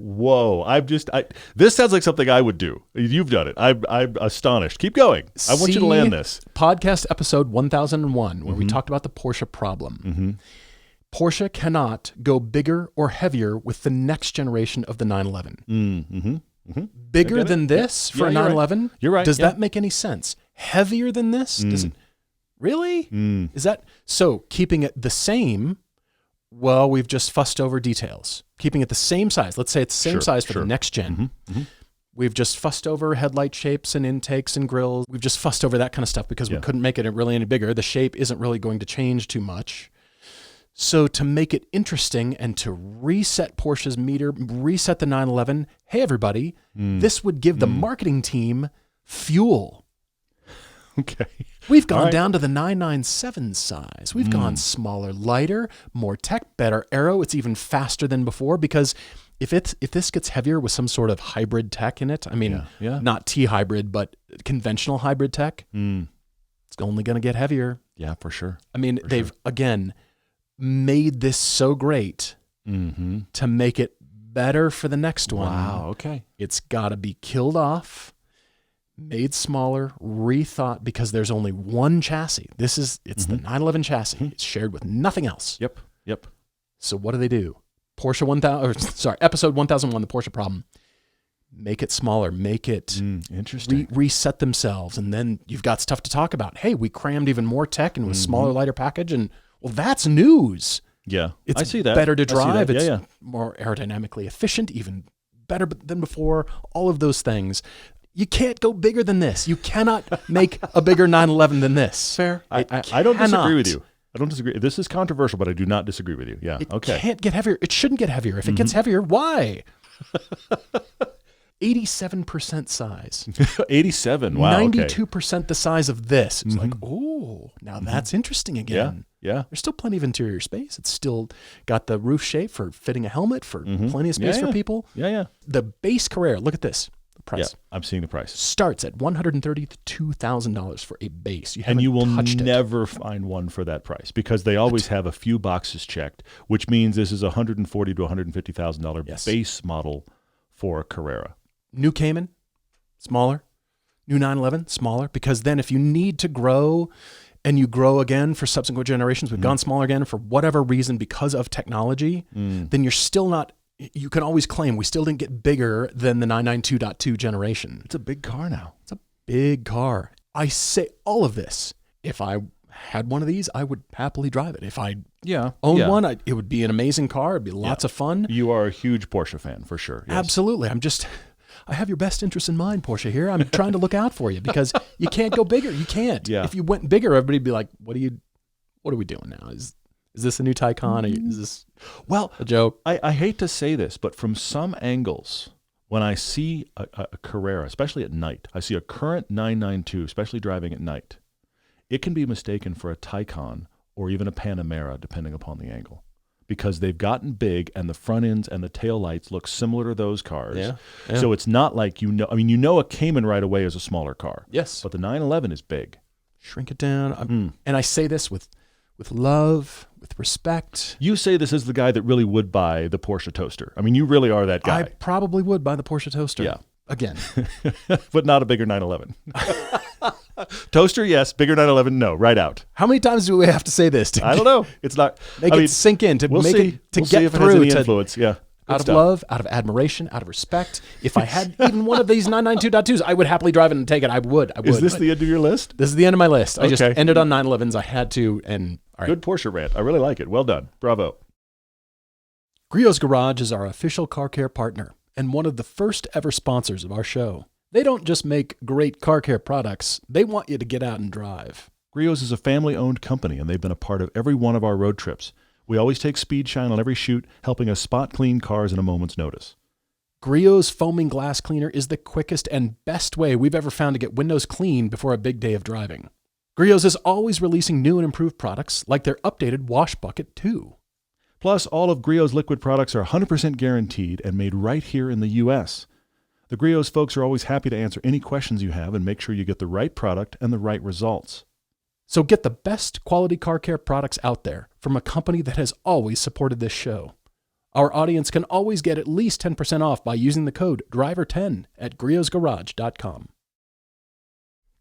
This sounds like something I would do. You've done it. I'm astonished. Keep going. I want you to land this. Podcast episode 1001, where we talked about the Porsche problem. Porsche cannot go bigger or heavier with the next generation of the 911. Bigger than this for a 911? Right. You're right. Does that make any sense? Heavier than this? Does it really? Is that so? Keeping it the same? Well, we've just fussed over details. Keeping it the same size. Let's say it's the same size for the next gen. We've just fussed over headlight shapes and intakes and grills. We've just fussed over that kind of stuff because we couldn't make it really any bigger. The shape isn't really going to change too much. So to make it interesting and to reset Porsche's meter, reset the 911, hey, everybody, this would give the marketing team fuel. Okay. We've gone down to the 997 size. We've gone smaller, lighter, more tech, better aero. It's even faster than before because if this gets heavier with some sort of hybrid tech in it, I mean, not T-hybrid, but conventional hybrid tech, it's only going to get heavier. Yeah, for sure. I mean, they've, again, made this so great to make it better for the next one. Wow, okay. It's got to be killed off, made smaller, rethought, because there's only one chassis. It's the 911 chassis. It's shared with nothing else. Yep. So what do? Episode 1001, the Porsche problem. Make it smaller, make it interesting. Reset themselves, and then you've got stuff to talk about. Hey, we crammed even more tech into a smaller, lighter package, and well, that's news. Yeah, it's I see that. Better to drive. It's more aerodynamically efficient, even better than before. All of those things. You can't go bigger than this. You cannot make a bigger 911 than this. Fair. I don't disagree with you. I don't disagree. This is controversial, but I do not disagree with you. Yeah. It can't get heavier. It shouldn't get heavier. If it gets heavier, why? 87% size. 87. Wow. 92% the size of this. It's like, oh, now that's interesting again. Yeah. There's still plenty of interior space. It's still got the roof shape for fitting a helmet, for plenty of space for people. Yeah. The base Carrera, look at this. The price. Yeah, I'm seeing the price. Starts at $130,000 to $2,000 for a base. You will never find one for that price because they always have a few boxes checked, which means this is a $140,000 to $150,000 base model for a Carrera. New Cayman, smaller. New 911, smaller. Because then if you need to grow and you grow again for subsequent generations, we've gone smaller again for whatever reason because of technology, then you're still not, you can always claim we still didn't get bigger than the 992.2 generation. It's a big car now. It's a big car. I say all of this. If I had one of these, I would happily drive it. If I owned one, it would be an amazing car. It'd be lots of fun. You are a huge Porsche fan for sure. Yes. Absolutely. I have your best interest in mind, Porsche here. I'm trying to look out for you because you can't go bigger. You can't. Yeah. If you went bigger, everybody'd be like, what are we doing now? Is this a new Taycan? Is this a joke? I hate to say this, but from some angles, when I see a Carrera, especially at night, I see a current 992, especially driving at night, it can be mistaken for a Taycan or even a Panamera, depending upon the angle. Because they've gotten big and the front ends and the tail lights look similar to those cars. Yeah. So it's not like a Cayman right away is a smaller car. Yes. But the 911 is big. Shrink it down. And I say this with love, with respect. You say this is the guy that really would buy the Porsche toaster. I mean, you really are that guy. I probably would buy the Porsche toaster. Yeah. Again. But not a bigger 911. Toaster, yes. Bigger 911, no. Right out. How many times do we have to say this? I don't know. It's not. Make it sink in. We'll get see if through. It has any influence. Yeah. Out of love, out of admiration, out of respect. If I had even one of these 992.2s, I would happily drive it and take it. I would. Is this the end of your list? This is the end of my list. I just ended on 911s. I had to. And all right. Good Porsche rant. I really like it. Well done. Bravo. Griot's Garage is our official car care partner and one of the first ever sponsors of our show. They don't just make great car care products. They want you to get out and drive. Griot's is a family-owned company, and they've been a part of every one of our road trips. We always take speed shine on every shoot, helping us spot clean cars in a moment's notice. Griot's foaming glass cleaner is the quickest and best way we've ever found to get windows clean before a big day of driving. Griot's is always releasing new and improved products, like their updated Wash Bucket 2. Plus, all of Griot's liquid products are 100% guaranteed and made right here in the U.S. The Griot's folks are always happy to answer any questions you have and make sure you get the right product and the right results. So get the best quality car care products out there from a company that has always supported this show. Our audience can always get at least 10% off by using the code DRIVER10 at griotsgarage.com.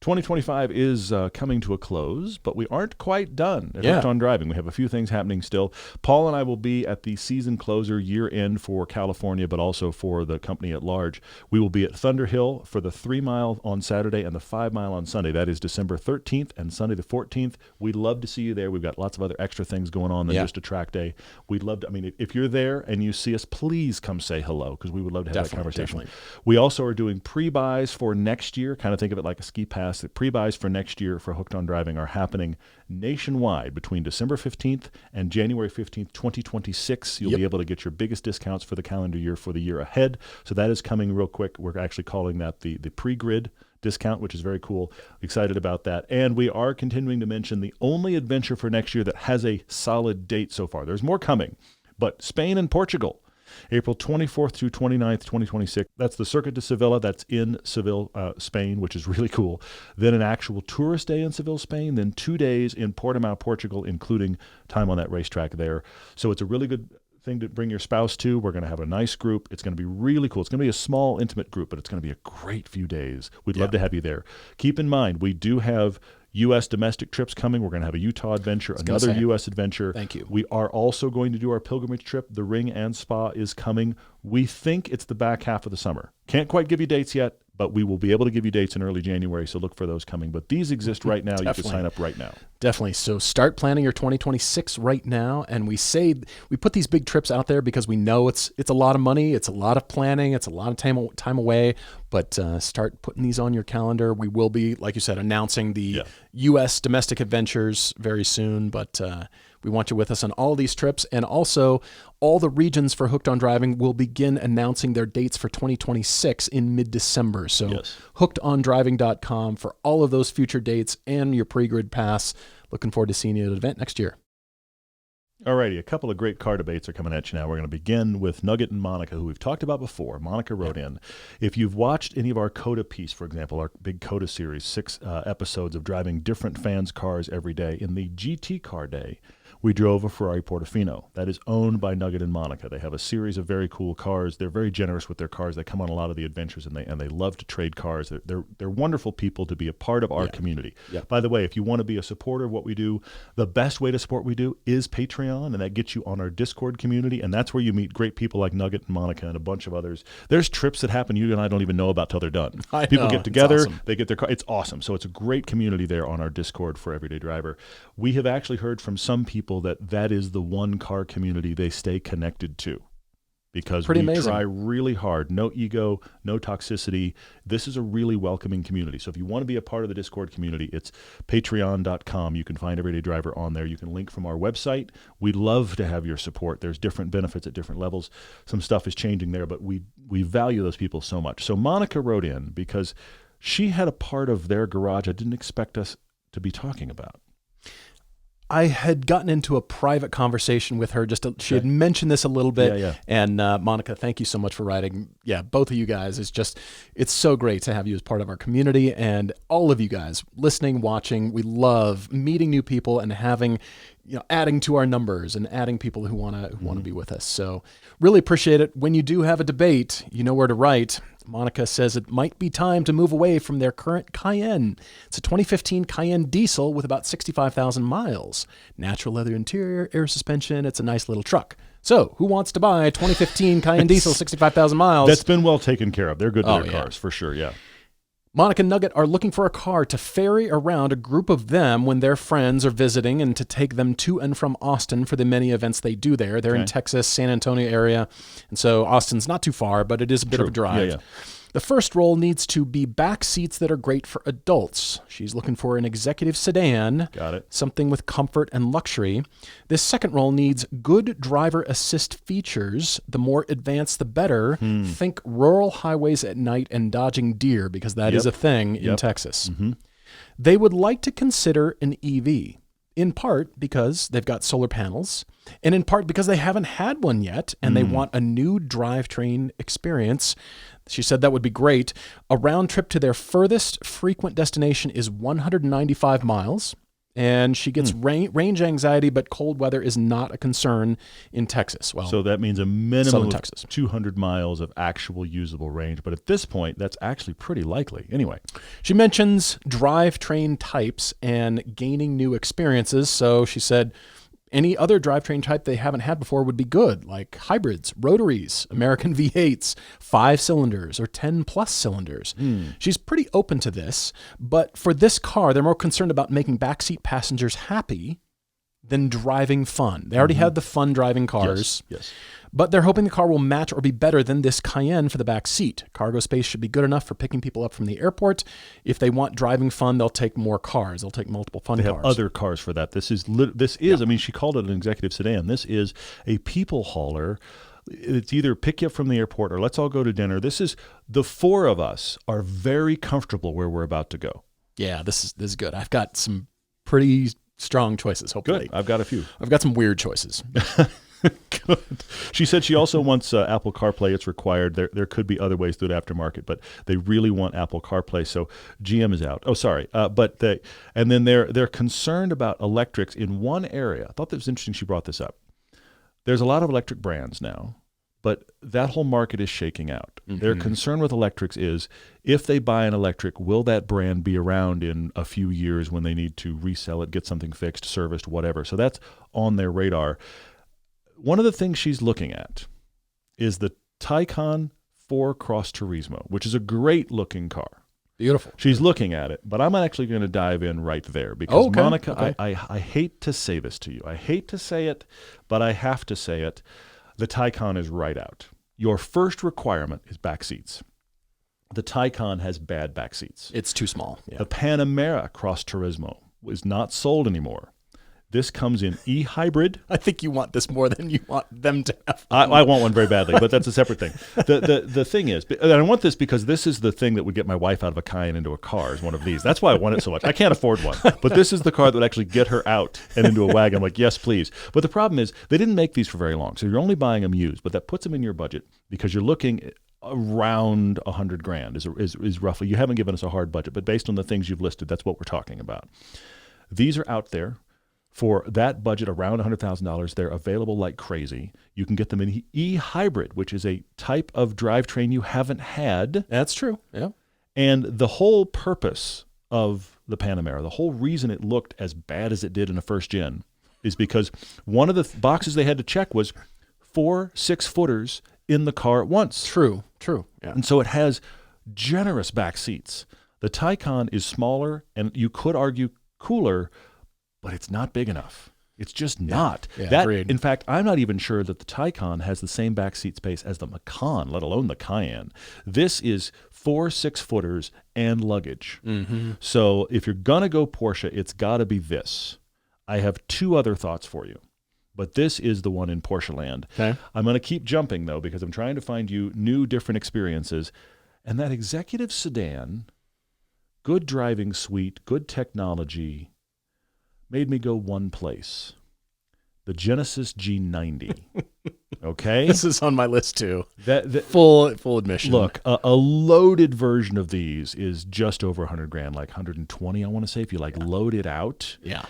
2025 is coming to a close, but we aren't quite done at Hooked on Driving. We have a few things happening still. Paul and I will be at the season closer year end for California, but also for the company at large. We will be at Thunder Hill for the 3 mile on Saturday and the 5 mile on Sunday. That is December 13th and Sunday the 14th. We'd love to see you there. We've got lots of other extra things going on than just a track day. We'd love to, if you're there and you see us, please come say hello, because we would love to have that conversation. Definitely. We also are doing pre-buys for next year. Kind of think of it like a ski pass. The pre-buys for next year for Hooked on Driving are happening nationwide between December 15th and January 15th, 2026. You'll be able to get your biggest discounts for the calendar year for the year ahead. So that is coming real quick. We're actually calling that the pre-grid discount, which is very cool. Excited about that. And we are continuing to mention the only adventure for next year that has a solid date so far. There's more coming, but Spain and Portugal. April 24th through 29th, 2026. That's the Circuit de Sevilla. That's in Seville, Spain, which is really cool. Then an actual tourist day in Seville, Spain. Then 2 days in Portimao, Portugal, including time on that racetrack there. So it's a really good thing to bring your spouse to. We're going to have a nice group. It's going to be really cool. It's going to be a small, intimate group, but it's going to be a great few days. We'd love to have you there. Keep in mind, we do have U.S. domestic trips coming. We're going to have a Utah adventure, another U.S. adventure. Thank you. We are also going to do our pilgrimage trip. The Ring and Spa is coming. We think it's the back half of the summer. Can't quite give you dates yet, but we will be able to give you dates in early January, so look for those coming. But these exist right now. You can sign up right now. Definitely. So start planning your 2026 right now. And we put these big trips out there because we know it's a lot of money, it's a lot of planning, it's a lot of time away. But start putting these on your calendar. We will be, like you said, announcing the U.S. domestic adventures very soon. But we want you with us on all these trips. And also, all the regions for Hooked on Driving will begin announcing their dates for 2026 in mid-December. So hookedondriving.com for all of those future dates and your pre-grid pass. Looking forward to seeing you at the event next year. Alrighty, a couple of great car debates are coming at you now. We're going to begin with Nugget and Monica, who we've talked about before. Monica wrote in. If you've watched any of our CODA piece, for example, our big CODA series, 6 episodes of driving different fans' cars every day, in the GT car day, we drove a Ferrari Portofino that is owned by Nugget and Monica. They have a series of very cool cars. They're very generous with their cars. They come on a lot of the adventures, and they love to trade cars. They're wonderful people to be a part of our community. By the way, if you want to be a supporter of what we do, the best way to support what we do is Patreon, and that gets you on our Discord community, and that's where you meet great people like Nugget and Monica and a bunch of others. There's trips that happen you and I don't even know about till they're done. People get together, they get their car. It's awesome. So it's a great community there on our Discord for Everyday Driver. We have actually heard from some people that is the one car community they stay connected to, because we try really hard. No ego, no toxicity. This is a really welcoming community. So if you want to be a part of the Discord community, it's patreon.com. You can find Everyday Driver on there. You can link from our website. We'd love to have your support. There's different benefits at different levels. Some stuff is changing there, but we value those people so much. So Monica wrote in because she had a part of their garage I didn't expect us to be talking about. I had gotten into a private conversation with her. She had mentioned this a little bit. And Monica, thank you so much for writing. Yeah, both of you guys. It's so great to have you as part of our community, and all of you guys listening, watching. We love meeting new people and having, adding to our numbers and adding people who want to be with us. So really appreciate it. When you do have a debate, you know where to write. Monica says it might be time to move away from their current Cayenne. It's a 2015 Cayenne diesel with about 65,000 miles. Natural leather interior, air suspension. It's a nice little truck. So who wants to buy a 2015 Cayenne diesel, 65,000 miles? That's been well taken care of. They're good to their cars, for sure, yeah. Monica and Nugget are looking for a car to ferry around a group of them when their friends are visiting, and to take them to and from Austin for the many events they do there. They're in Texas, San Antonio area, and so Austin's not too far, but it is a bit of a drive. The first role needs to be back seats that are great for adults. She's looking for an executive sedan. Got it. Something with comfort and luxury. This second role needs good driver assist features. The more advanced, the better. Think rural highways at night and dodging deer, because that is a thing in Texas. They would like to consider an EV, in part because they've got solar panels, and in part because they haven't had one yet, and they want a new drivetrain experience. She said that would be great. A round trip to their furthest frequent destination is 195 miles. And she gets range anxiety, but cold weather is not a concern in Texas. Well, so that means a minimum of Texas. 200 miles of actual usable range. But at this point, that's actually pretty likely. Anyway. She mentions drivetrain types and gaining new experiences. So she said any other drivetrain type they haven't had before would be good, like hybrids, rotaries, American V8s, 5 cylinders, or 10-plus cylinders. She's pretty open to this, but for this car, they're more concerned about making backseat passengers happy than driving fun. They already had the fun driving cars. Yes. But they're hoping the car will match or be better than this Cayenne for the back seat. Cargo space should be good enough for picking people up from the airport. If they want driving fun, they'll take more cars. They'll take multiple fun cars. They have other cars for that. This is, I mean, she called it an executive sedan. This is a people hauler. It's either pick you up from the airport or let's all go to dinner. The 4 of us are very comfortable where we're about to go. Yeah, this is good. I've got some pretty strong choices, hopefully. Good. I've got a few. I've got some weird choices. Good. She said she also wants Apple CarPlay. It's required. There could be other ways to do it aftermarket, but they really want Apple CarPlay. So GM is out. Oh, sorry. And then they're concerned about electrics in one area. I thought that was interesting. She brought this up. There's a lot of electric brands now, but that whole market is shaking out. Their concern with electrics is if they buy an electric, will that brand be around in a few years when they need to resell it, get something fixed, serviced, whatever. So that's on their radar. One of the things she's looking at is the Taycan 4 Cross Turismo, which is a great-looking car. Beautiful. She's looking at it, but I'm actually going to dive in right there because, Monica, I hate to say this to you. I hate to say it, but I have to say it. The Taycan is right out. Your first requirement is back seats. The Taycan has bad back seats. It's too small. Yeah. The Panamera Cross Turismo is not sold anymore. This comes in e-hybrid. I think you want this more than you want them to have. I want one very badly, but that's a separate thing. The thing is, and I want this because this is the thing that would get my wife out of a Cayenne into a car is one of these. That's why I want it so much. I can't afford one, but this is the car that would actually get her out and into a wagon. I'm like, yes, please. But the problem is they didn't make these for very long. So you're only buying them used, but that puts them in your budget because you're looking around $100,000 is roughly. You haven't given us a hard budget, but based on the things you've listed, that's what we're talking about. These are out there. For that budget, around $100,000, they're available like crazy. You can get them in e-hybrid, which is a type of drivetrain you haven't had. That's true, yeah. And the whole purpose of the Panamera, the whole reason it looked as bad as it did in a first gen is because one of the boxes they had to check was 4 6-footers in the car at once. True, yeah. And so it has generous back seats. The Taycan is smaller and you could argue cooler, but it's not big enough. It's just not. Yeah, agreed. In fact, I'm not even sure that the Taycan has the same backseat space as the Macan, let alone the Cayenne. This is 4 6-footers and luggage. So if you're going to go Porsche, it's got to be this. I have 2 other thoughts for you, but this is the one in Porsche land. Okay. I'm going to keep jumping, though, because I'm trying to find you new, different experiences. And that executive sedan, good driving suite, good technology, made me go one place. The Genesis G90. Okay? This is on my list too. Full admission. Look, a loaded version of these is just over $100,000, like 120, I want to say, if you load it out. Yeah.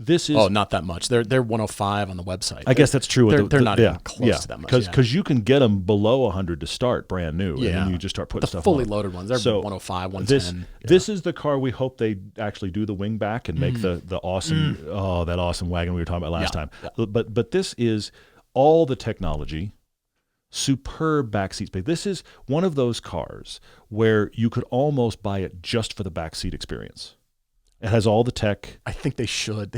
This is not that much. They're 105 on the website. I guess that's true. They're not even close to that much. Because you can get them below 100 to start, brand new, and then you just start putting stuff on. The fully loaded ones, they're 105, 110. This is the car we hope they actually do the wing back and make the awesome that awesome wagon we were talking about last time. Yeah. But this is all the technology, superb backseat space. This is one of those cars where you could almost buy it just for the backseat experience. It has all the tech. I think they should.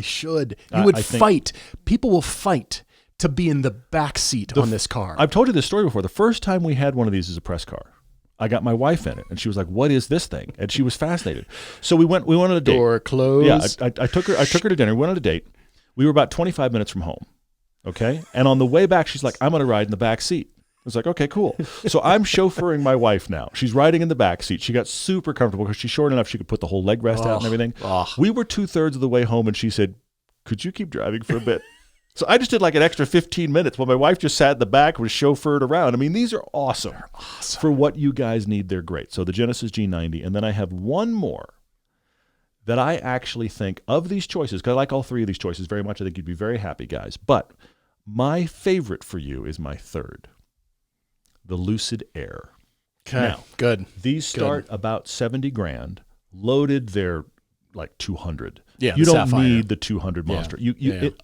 You would fight. People will fight to be in the back seat on this car. I've told you this story before. The first time we had one of these as a press car, I got my wife in it, and she was like, "What is this thing?" And she was fascinated. So we went on a date. Door closed. Yeah, I took her to dinner. We went on a date. We were about 25 minutes from home. Okay, and on the way back, she's like, "I'm going to ride in the back seat." I was like, okay, cool. So I'm chauffeuring my wife now. She's riding in the back seat. She got super comfortable because she's short enough she could put the whole leg rest out and everything. We were 2/3 of the way home, and she said, "Could you keep driving for a bit?" So I just did like an extra 15 minutes while my wife just sat in the back and was chauffeured around. I mean, these are awesome. They're awesome. For what you guys need, they're great. So the Genesis G90. And then I have one more that I actually think of these choices, because I like all three of these choices very much. I think you'd be very happy, guys. But my favorite for you is my third, the Lucid Air. Okay, now, good. These start about $70,000. Loaded, they're like 200. Yeah, you don't Sapphire. need the 200 Monster.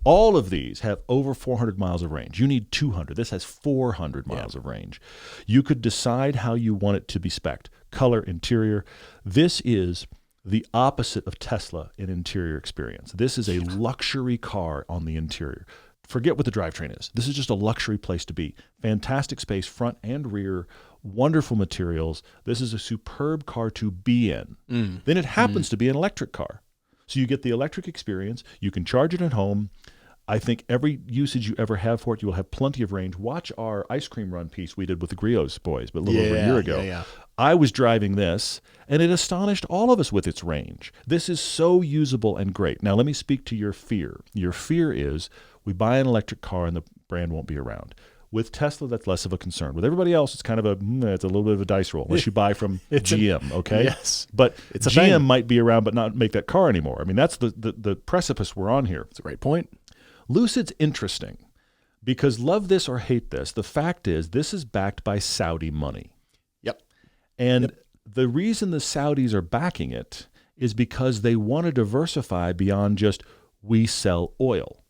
All of these have over 400 miles of range. You need 200. This has 400 miles of range. You could decide how you want it to be spec'd. Color, interior. This is the opposite of Tesla in interior experience. This is a luxury car on the interior. Forget what the drivetrain is. This is just a luxury place to be. Fantastic space, front and rear, wonderful materials. This is a superb car to be in. Then it happens to be an electric car. So you get the electric experience. You can charge it at home. I think every usage you ever have for it, you will have plenty of range. Watch our ice cream run piece we did with the Griot's boys, but a little over a year ago. I was driving this, and it astonished all of us with its range. This is so usable and great. Now, let me speak to your fear. Your fear is we buy an electric car and the brand won't be around. With Tesla, that's less of a concern. With everybody else, it's kind of it's a little bit of a dice roll, unless you buy from GM, okay? Yes. But it's a GM thing. might be around but not make that car anymore. I mean, that's the precipice we're on here. That's a great point. Lucid's interesting because love this or hate this, the fact is this is backed by Saudi money. Yep. And the reason the Saudis are backing it is because they want to diversify beyond just we sell oil.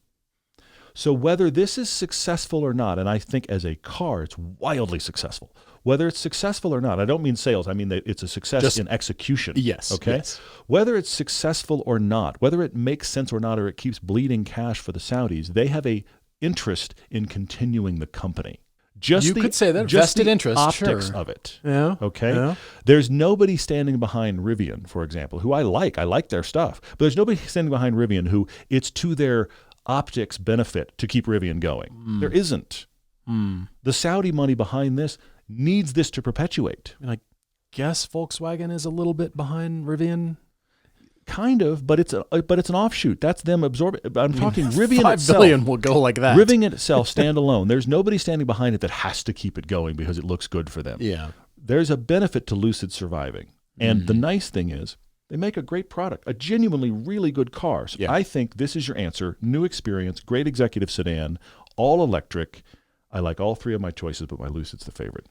So whether this is successful or not, and I think as a car, it's wildly successful. Whether it's successful or not, I don't mean sales. I mean that it's a success in execution. Yes. Okay. Yes. Whether it's successful or not, whether it makes sense or not, or it keeps bleeding cash for the Saudis, they have a interest in continuing the company. You could say that, vested interest, optics of it. Yeah. Okay. Yeah. There's nobody standing behind Rivian, for example, who I like. I like their stuff, but there's nobody standing behind Rivian who it's to their optics benefit to keep Rivian going. There isn't. The Saudi money behind this needs this to perpetuate. And I guess Volkswagen is a little bit behind Rivian. Kind of, but it's an offshoot. That's them absorbing. I'm talking Rivian $5 itself. billion will go like that. Rivian itself, standalone. There's nobody standing behind it that has to keep it going because it looks good for them. Yeah. There's a benefit to Lucid surviving. And the nice thing is they make a great product, a genuinely really good car. So I think this is your answer. New experience, great executive sedan, all electric. I like all three of my choices, but my Lucid's the favorite.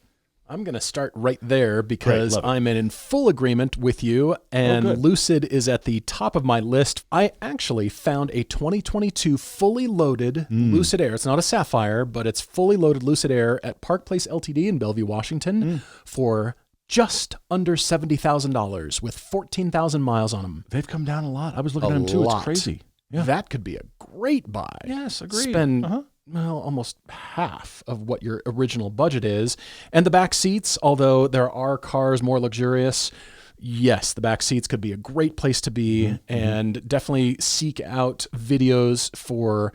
I'm going to start right there because I'm in full agreement with you, and Lucid is at the top of my list. I actually found a 2022 fully loaded Lucid Air. It's not a Sapphire, but it's fully loaded Lucid Air at Park Place LTD in Bellevue, Washington for just under $70,000 with 14,000 miles on them. They've come down a lot. I was looking at them too. It's crazy. Yeah. That could be a great buy. Yes, agreed. Spend almost half of what your original budget is. And the back seats, although there are cars more luxurious, yes, the back seats could be a great place to be, and definitely seek out videos for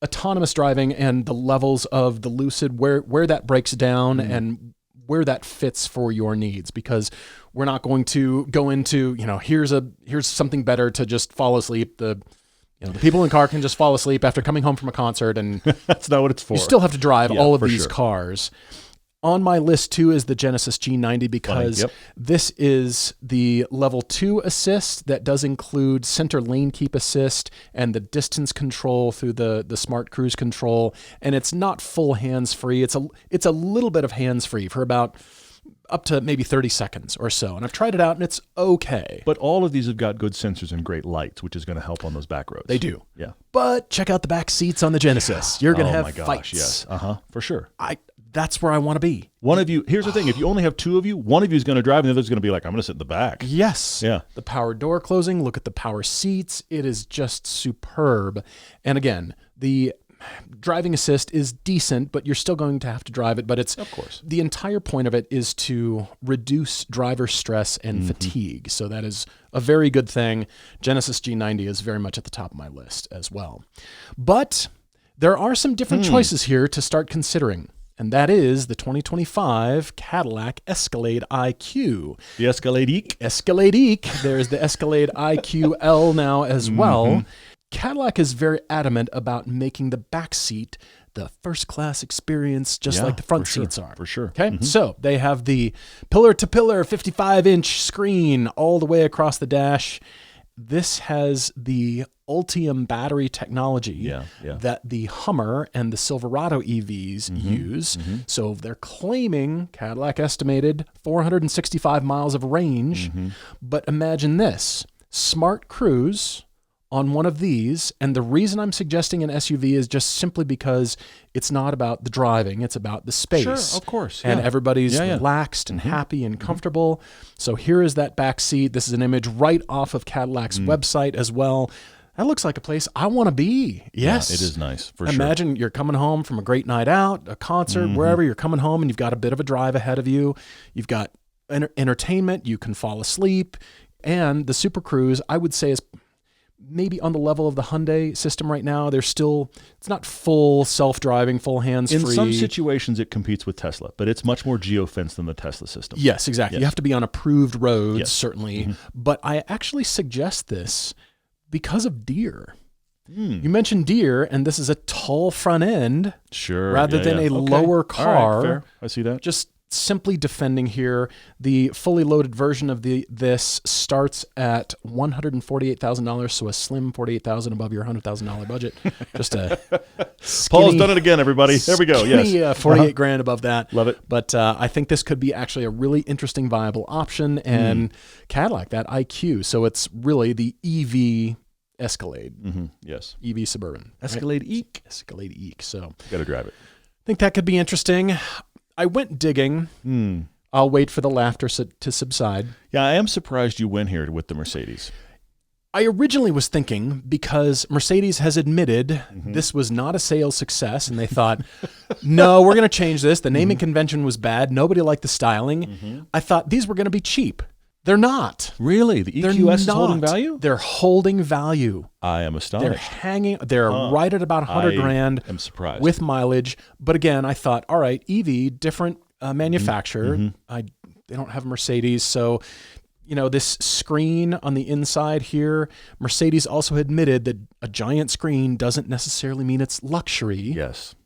autonomous driving and the levels of the Lucid, where that breaks down and where that fits for your needs, because we're not going to go into, here's something better to just fall asleep. The people in the car can just fall asleep after coming home from a concert, and that's not what it's for. You still have to drive all of these cars. On my list too is the Genesis G90 because this is the level 2 assist that does include center lane keep assist and the distance control through the smart cruise control, and it's not full hands-free. It's a little bit of hands-free for about up to maybe 30 seconds or so. And I've tried it out and it's okay. But all of these have got good sensors and great lights, which is going to help on those back roads. They do. Yeah. But check out the back seats on the Genesis. You're going to have fights. Yes. For sure. That's where I want to be. One of you, here's the thing, if you only have two of you, one of you is going to drive and the other's going to be like, I'm going to sit in the back. Yes. Yeah. The power door closing, look at the power seats. It is just superb. And again, the driving assist is decent, but you're still going to have to drive it. But it's, of course, the entire point of it is to reduce driver stress and fatigue. So that is a very good thing. Genesis G90 is very much at the top of my list as well. But there are some different choices here to start considering. And that is the 2025 Cadillac Escalade IQ. The Escalade-ique. Escalade-ique. There's the Escalade IQ-L now as well. Cadillac is very adamant about making the back seat the first-class experience, just like the front seats are. For sure. Okay, so they have the pillar-to-pillar 55-inch screen all the way across the dash. this has the Ultium battery technology that the Hummer and the Silverado EVs use. So they're claiming, Cadillac estimated, 465 miles of range. But imagine this, Smart Cruise on one of these, and the reason I'm suggesting an SUV is just simply because it's not about the driving, it's about the space. Sure, of course. And everybody's relaxed and happy and comfortable. So here is that back seat. This is an image right off of Cadillac's website as well. That looks like a place I want to be. Yes. Yeah, it is nice, for sure. Imagine you're coming home from a great night out, a concert, wherever you're coming home, and you've got a bit of a drive ahead of you. You've got entertainment. You can fall asleep. And the Super Cruise, I would say, is maybe on the level of the Hyundai system right now. They're still, it's not full self-driving, full hands-free. In some situations, it competes with Tesla, but it's much more geofence than the Tesla system. Yes, exactly. Yes. You have to be on approved roads, certainly. But I actually suggest this because of Deere. You mentioned Deere, and this is a tall front end rather than a lower car. All right, fair. I see that. Just simply defending here. The fully loaded version of this starts at $148,000, so a slim $48,000 above your $100,000 budget. Just a skinny, Paul's done it again, everybody. There we go. Yes, 48 grand above that. Love it. But I think this could be actually a really interesting, viable option. And Cadillac, that IQ, so it's really the EV Escalade. Yes. EV Suburban. Escalade Eek. Escalade Eek. So got to drive it. I think that could be interesting. I went digging. I'll wait for the laughter to subside. Yeah, I am surprised you went here with the Mercedes. I originally was thinking, because Mercedes has admitted this was not a sales success, and they thought, no, we're going to change this. The naming convention was bad. Nobody liked the styling. I thought these were going to be cheap. They're not. Really? The EQS is holding value? They're holding value. I am astonished. They're right at about 100 grand. I'm surprised. With mileage. But again, I thought, all right, EV, different manufacturer. They don't have Mercedes. So, this screen on the inside here, Mercedes also admitted that a giant screen doesn't necessarily mean it's luxury. Yes.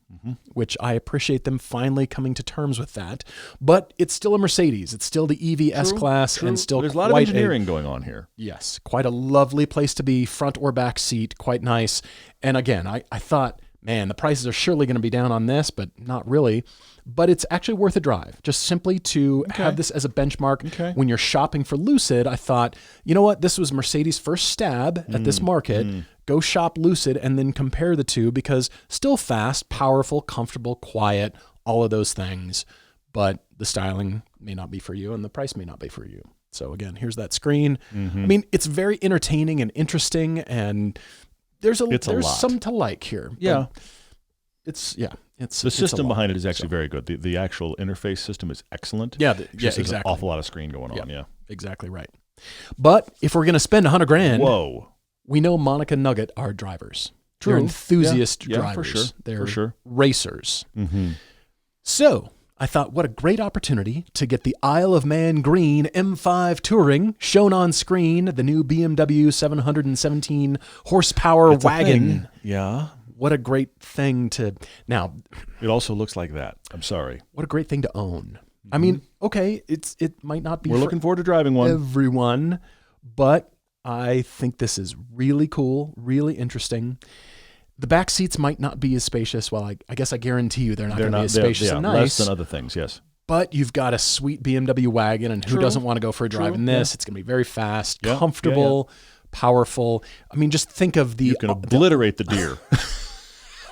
Which I appreciate them finally coming to terms with that. But it's still a Mercedes. It's still the EV S-Class, and still there's a lot of engineering going on here. Yes, quite a lovely place to be, front or back seat, quite nice. And again, I thought, man, the prices are surely going to be down on this, but not really. But it's actually worth a drive, just simply to have this as a benchmark. When you're shopping for Lucid, I thought, you know what? This was Mercedes' first stab at this market. Go shop Lucid and then compare the two, because still fast, powerful, comfortable, quiet, all of those things. But the styling may not be for you, and the price may not be for you. So again, here's that screen. I mean, it's very entertaining and interesting, and there's some to like here. Yeah. It's the system behind it is actually very good. The actual interface system is excellent. Yeah, exactly. There's an awful lot of screen going on. Yeah, exactly right. But if we're going to spend 100 grand, whoa, we know Monica Nugget are drivers. True. They're enthusiast drivers. Yeah, for sure. They're racers. So I thought, what a great opportunity to get the Isle of Man Green M5 Touring shown on screen, the new BMW 717 horsepower wagon. Yeah. What a great thing to... Now... It also looks like that. I'm sorry. What a great thing to own. I mean, okay, it might not be... We're looking forward to driving one. Everyone, but I think this is really cool, really interesting. The back seats might not be as spacious. Well, I guess I guarantee you they're not going to be as spacious and nice. Less than other things, yes. But you've got a sweet BMW wagon, and who doesn't want to go for a drive in this? It's going to be very fast, comfortable, powerful. I mean, just think of the... You can obliterate the deer.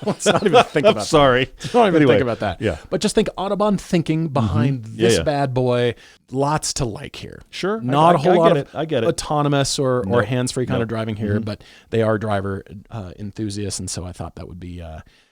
Let's not even think about that. Sorry. Don't even think about that. Yeah. But just think Autobahn thinking behind this bad boy. Lots to like here. Sure. Not a whole lot of I get it. Autonomous or hands-free kind of driving here, but they are driver enthusiasts, and so I thought that would be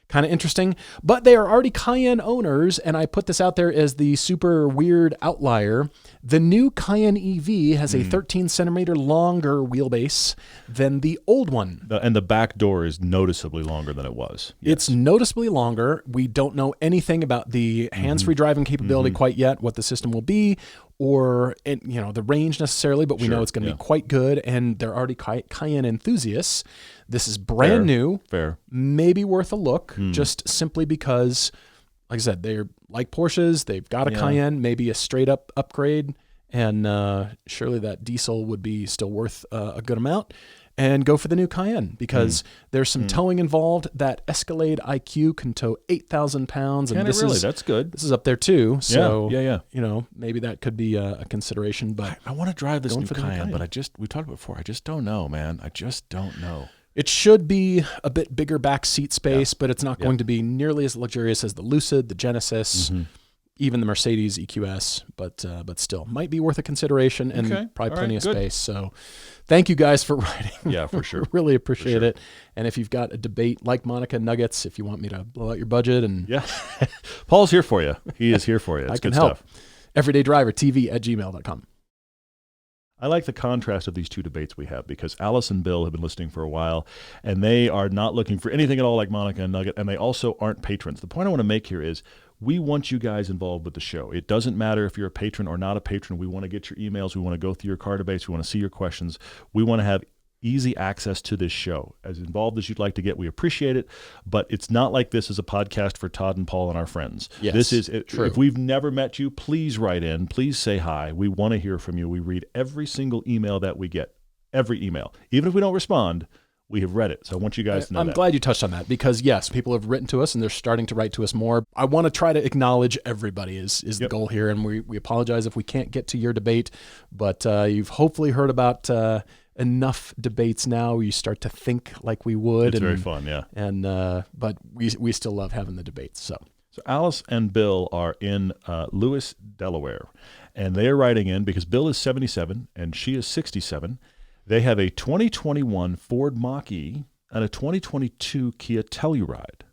kind of interesting. But they are already Cayenne owners, and I put this out there as the super weird outlier. The new Cayenne EV has a 13 centimeter longer wheelbase than the old one. And the back door is noticeably longer than it was. Yes. It's noticeably longer. We don't know anything about the hands-free driving capability quite yet, what the system will be, or the range necessarily, but we know it's going to be quite good, and they're already Cayenne enthusiasts. This is brand new. Fair. Maybe worth a look, just simply because, like I said, they're like Porsches. They've got a Cayenne, maybe a straight-up upgrade, and surely that diesel would be still worth a good amount. And go for the new Cayenne, because there's some towing involved. That Escalade IQ can tow 8,000 pounds. And that's good. This is up there too. So, yeah. Maybe that could be a consideration. But I want to drive this new Cayenne, but we talked about it before. I just don't know, man. I just don't know. It should be a bit bigger back seat space, but it's not going to be nearly as luxurious as the Lucid, the Genesis, even the Mercedes EQS, but still might be worth a consideration, and probably plenty of space. So thank you guys for writing. Yeah, for sure. Really appreciate it. And if you've got a debate like Monica Nuggets, if you want me to blow out your budget, and Paul's here for you. He is here for you. It's I can good help. stuff. everydaydrivertv@gmail.com. I like the contrast of these two debates we have, because Alice and Bill have been listening for a while, and they are not looking for anything at all like Monica and Nugget, and they also aren't patrons. The point I want to make here is we want you guys involved with the show. It doesn't matter if you're a patron or not a patron. We want to get your emails. We want to go through your car debates. We want to see your questions. We want to have easy access to this show. As involved as you'd like to get, we appreciate it, but it's not like this is a podcast for Todd and Paul and our friends. Yes, this is true. If we've never met you, please write in. Please say hi. We want to hear from you. We read every single email that we get. Every email. Even if we don't respond, we have read it. So I want you guys to know I'm that. glad you touched on that, because yes, people have written to us and they're starting to write to us more. I want to try to acknowledge everybody is the goal here. And we apologize if we can't get to your debate, but you've hopefully heard about enough debates now where you start to think like we would. It's very fun, yeah. And but we still love having the debates. So Alice and Bill are in Lewis, Delaware, and they are writing in because Bill is 77 and she is 67. They have a 2021 Ford Mach-E and a 2022 Kia Telluride.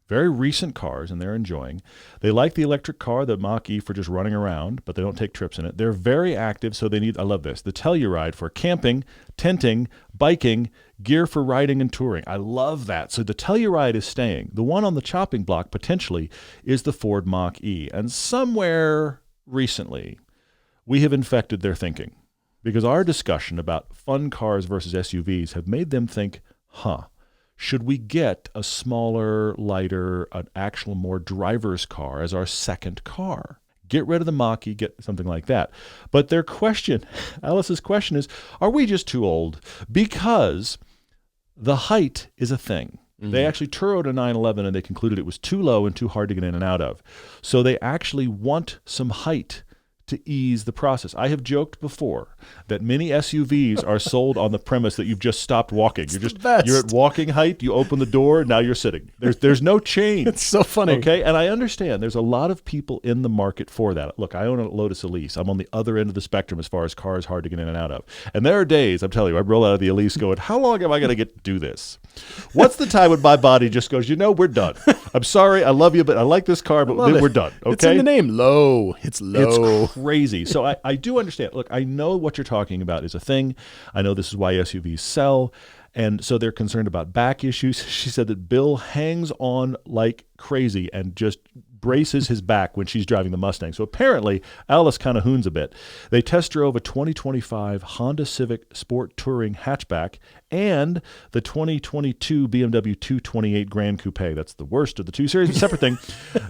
Very recent cars, and they're enjoying. They like the electric car, the Mach-E, for just running around, but they don't take trips in it. They're very active, so they need, I love this, the Telluride for camping, tenting, biking, gear for riding and touring. I love that. So the Telluride is staying. The one on the chopping block, potentially, is the Ford Mach-E. And somewhere recently, we have infected their thinking, because our discussion about fun cars versus SUVs have made them think, should we get a smaller, lighter, an actual more driver's car as our second car? Get rid of the Mach-E, get something like that. But their question, Alice's question is, are we just too old? Because the height is a thing. They actually turoed a 911 and they concluded it was too low and too hard to get in and out of. So they actually want some height to ease the process. I have joked before that many SUVs are sold on the premise that you've just stopped walking. You're at walking height, you open the door, now you're sitting. There's no change. It's so funny. Okay, and I understand there's a lot of people in the market for that. Look, I own a Lotus Elise. I'm on the other end of the spectrum as far as cars hard to get in and out of. And there are days, I'm telling you, I roll out of the Elise going, how long am I going to get to do this? What's the time when my body just goes, we're done. I'm sorry, I love you, but I like this car, but we're done. Okay? It's in the name, low. It's low. It's crazy. So I do understand. Look, I know what you're talking about is a thing. I know this is why SUVs sell. And so they're concerned about back issues. She said that Bill hangs on like crazy and just braces his back when she's driving the Mustang. So apparently, Alice kind of hoons a bit. They test drove a 2025 Honda Civic Sport Touring hatchback and the 2022 BMW 228 Grand Coupe. That's the worst of the two series, a separate thing.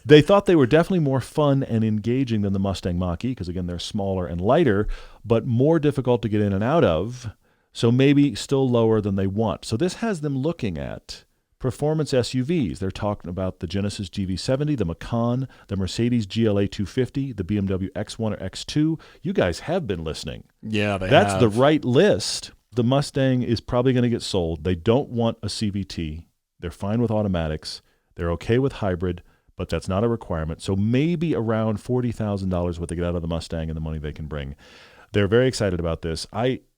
They thought they were definitely more fun and engaging than the Mustang Mach-E because, again, they're smaller and lighter, but more difficult to get in and out of, so maybe still lower than they want. So this has them looking at performance SUVs. They're talking about the Genesis GV70, the Macan, the Mercedes GLA 250, the BMW X1 or X2. You guys have been listening. Yeah, That's the right list. The Mustang is probably going to get sold. They don't want a CVT. They're fine with automatics. They're okay with hybrid, but that's not a requirement. So maybe around $40,000 what they get out of the Mustang and the money they can bring. They're very excited about this.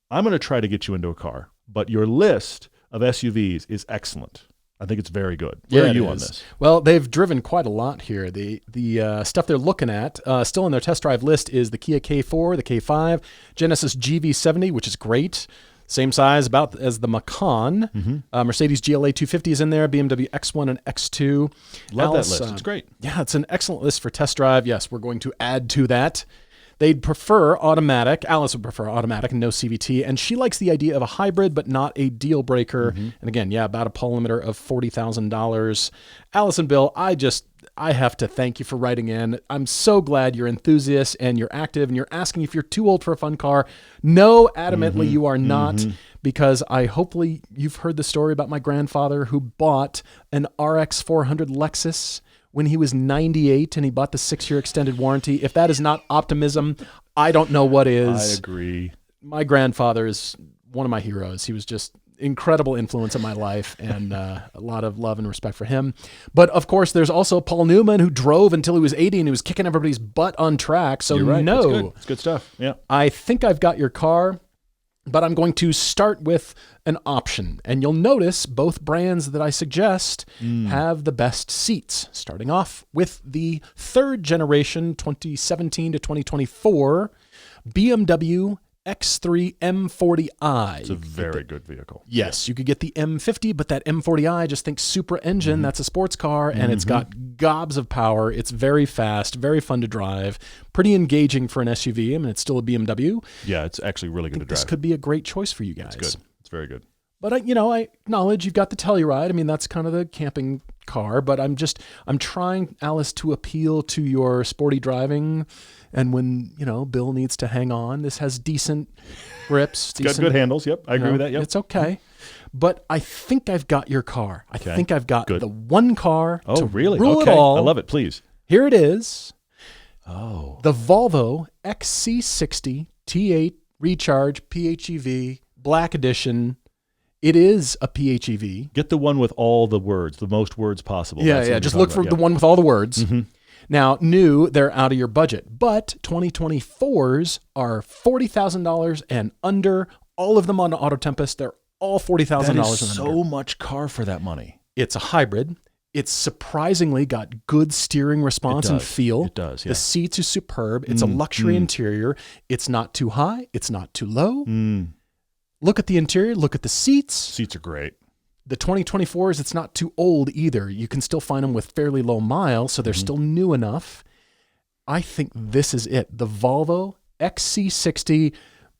I'm going to try to get you into a car, but your list of SUVs is excellent. I think it's very good. Where are you on this? Well, they've driven quite a lot here. The stuff they're looking at, still on their test drive list, is the Kia K4, the K5, Genesis GV70, which is great. Same size about as the Macan. Mm-hmm. Mercedes GLA 250 is in there, BMW X1 and X2. Love that list. It's great. Yeah, it's an excellent list for test drive. Yes, we're going to add to that. They'd prefer automatic. Alice would prefer automatic and no CVT. And she likes the idea of a hybrid, but not a deal breaker. Mm-hmm. And again, about a poll limiter of $40,000. Alice and Bill, I have to thank you for writing in. I'm so glad you're enthusiast and you're active and you're asking if you're too old for a fun car. No, adamantly, you are not, because hopefully you've heard the story about my grandfather who bought an RX 400 Lexus when he was 98 and he bought the 6-year extended warranty. If that is not optimism, I don't know what is. I agree. My grandfather is one of my heroes. He was just incredible influence in my life, and a lot of love and respect for him. But of course, there's also Paul Newman, who drove until he was 80 and he was kicking everybody's butt on track. So You're right. no, it's good stuff. Yeah. I think I've got your car, but I'm going to start with an option. And you'll notice both brands that I suggest have the best seats, starting off with the third generation 2017 to 2024 BMW X3 M40i. It's a very good vehicle. Yes, you could get the M50, but that M40i, just think Supra engine. That's a sports car, and it's got gobs of power. It's very fast, very fun to drive, pretty engaging for an SUV. I mean, it's still a BMW. Yeah, it's actually really good to drive. This could be a great choice for you guys. It's good. It's very good. But I acknowledge you've got the Telluride. I mean, that's kind of the camping car, but I'm trying, Alice, to appeal to your sporty driving. And when, Bill needs to hang on, this has decent grips. It's got good handles. Yep. I agree with that. Yep. It's okay. But I think I've got your car. I think I've got the one car to really? rule Okay. it all. I love it. Please. Here it is. Oh. The Volvo XC60 T8 Recharge PHEV Black Edition. It is a PHEV. Get the one with all the words, the most words possible. Yeah. Just look for the one with all the words. Now, new, they're out of your budget, but 2024s are $40,000 and under. All of them on Auto Tempest, they're all $40,000 and under. So much car for that money. It's a hybrid. It's surprisingly got good steering response and feel. It does, yeah. The seats are superb. It's a luxury interior. It's not too high. It's not too low. Look at the interior. Look at the seats. Seats are great. The 2024s, it's not too old either. You can still find them with fairly low miles, so they're still new enough. I think this is it. The Volvo XC60,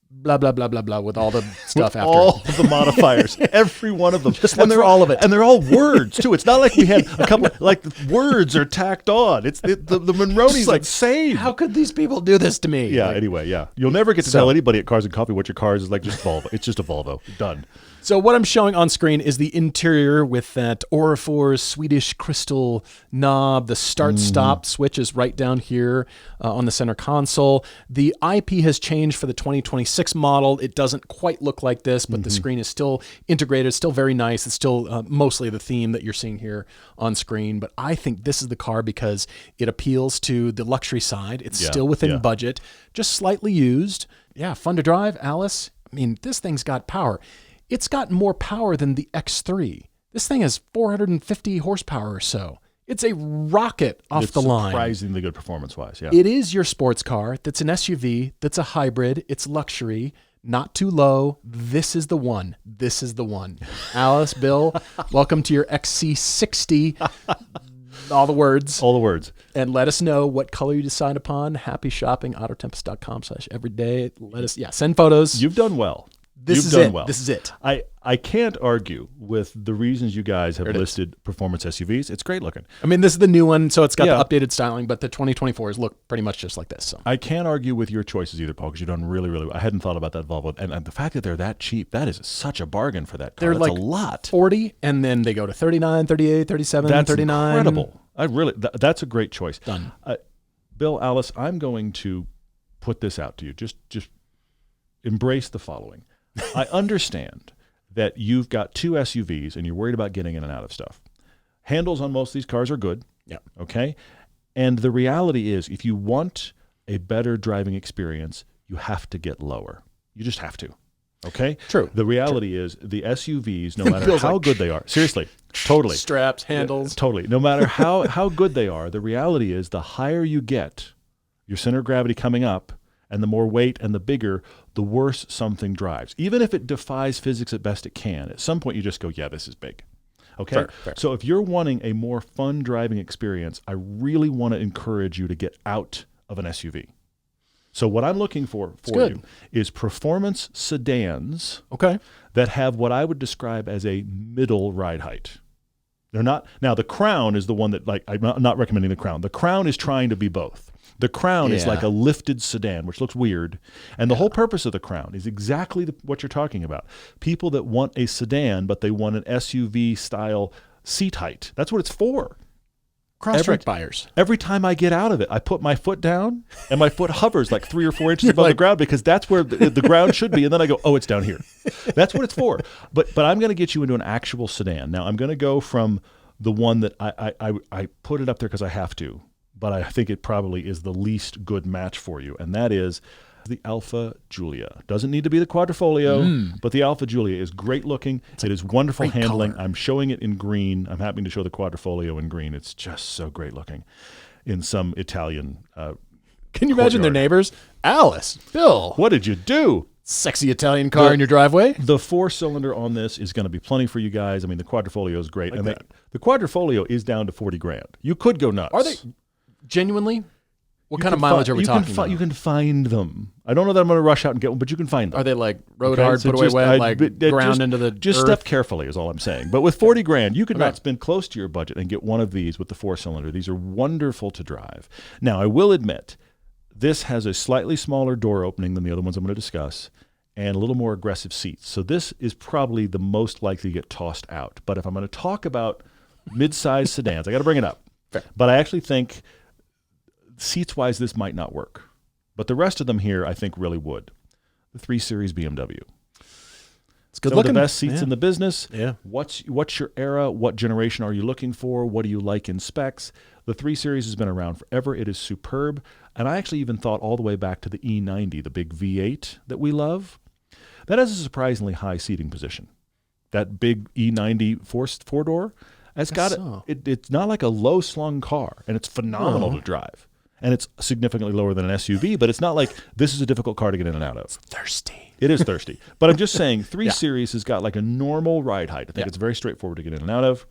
blah, blah, blah, blah, blah, with all the stuff after all of the modifiers, every one of them. Just look for all of it. And they're all words, too. It's not like we had a couple, like words are tacked on. It's the Monroney's like insane. How could these people do this to me? Yeah, anyway, yeah. You'll never get to tell anybody at Cars and Coffee what your car is like just Volvo. It's just a Volvo. Done. So what I'm showing on screen is the interior with that Orifors Swedish crystal knob. The start-stop switch is right down here on the center console. The IP has changed for the 2026 model. It doesn't quite look like this, but the screen is still integrated. It's still very nice. It's still mostly the theme that you're seeing here on screen. But I think this is the car because it appeals to the luxury side. It's still within budget, just slightly used. Yeah, fun to drive, Alice. I mean, this thing's got power. It's got more power than the X3. This thing has 450 horsepower or so. It's a rocket off the line. Surprisingly good performance-wise, yeah. It is your sports car. That's an SUV. That's a hybrid. It's luxury. Not too low. This is the one. This is the one. Alice, Bill, welcome to your XC60. All the words. All the words. And let us know what color you decide upon. Happy shopping, autotempest.com/everyday. Let us, send photos. You've done well. This is it. This is it. I can't argue with the reasons you guys have listed performance SUVs. It's great looking. I mean, this is the new one, so it's got the updated styling, but the 2024s look pretty much just like this. So I can't argue with your choices either, Paul, because you've done really, really well. I hadn't thought about that Volvo. And the fact that they're that cheap, that is such a bargain for that car. They're That's like a lot. 40, and then they go to 39, 38, 37, 39. That's incredible. That's a great choice. Done. Bill, Alice, I'm going to put this out to you. Just embrace the following. I understand that you've got two SUVs and you're worried about getting in and out of stuff. Handles on most of these cars are good. Yeah. Okay. And the reality is, if you want a better driving experience, you have to get lower. You just have to. Okay. True. The reality is, the SUVs, no matter how good they are, seriously, totally. Straps, handles. Totally. No matter how good they are, the reality is, the higher you get, your center of gravity coming up, and the more weight and the bigger, the worse something drives. Even if it defies physics at best it can, at some point you just go, yeah, this is big. Okay? Fair. So if you're wanting a more fun driving experience, I really want to encourage you to get out of an SUV. So what I'm looking for you is performance sedans Okay. that have what I would describe as a middle ride height. They're not. Now, the Crown is the one that, like, I'm not recommending the Crown. The Crown is trying to be both. The Crown is like a lifted sedan, which looks weird. And the whole purpose of the Crown is exactly what you're talking about. People that want a sedan, but they want an SUV-style seat height. That's what it's for. Cross-track buyers. Every time I get out of it, I put my foot down, and my foot hovers like 3 or 4 inches above the ground, because that's where the ground should be. And then I go, oh, it's down here. That's what it's for. But I'm going to get you into an actual sedan. Now, I'm going to go from the one that I put it up there because I have to, but I think it probably is the least good match for you, and that is the Alfa Giulia. Doesn't need to be the Quadrifoglio, but the Alfa Giulia is great looking. It is wonderful handling. Color. I'm showing it in green. I'm happy to show the Quadrifoglio in green. It's just so great looking in some Italian Can you imagine their neighbors? Alice, Bill. What did you do? Sexy Italian car in your driveway? The 4-cylinder on this is going to be plenty for you guys. I mean, the Quadrifoglio is great. And the Quadrifoglio is down to $40,000. You could go nuts. Are they genuinely? What kind of mileage are we talking about? You can find them. I don't know that I'm going to rush out and get one, but you can find them. Are they like road hard, put away wet, like ground into the Just earth? Step carefully is all I'm saying. But with $40,000, you could not spend close to your budget and get one of these with the 4-cylinder. These are wonderful to drive. Now, I will admit, this has a slightly smaller door opening than the other ones I'm going to discuss, and a little more aggressive seats. So this is probably the most likely to get tossed out. But if I'm going to talk about mid-sized sedans, I got to bring it up. Fair. But I actually think seats-wise, this might not work. But the rest of them here, I think, really would. The 3 Series BMW. It's good Some looking. of the best seats in the business. Yeah. What's your era? What generation are you looking for? What do you like in specs? The 3 Series has been around forever. It is superb. And I actually even thought all the way back to the E90, the big V8 that we love. That has a surprisingly high seating position. That big E90 four-door, it's not like a low-slung car, and it's phenomenal to drive. And it's significantly lower than an SUV, but it's not like this is a difficult car to get in and out of. It's thirsty. It is thirsty. But I'm just saying 3 Series has got like a normal ride height. I think it's very straightforward to get in and out of.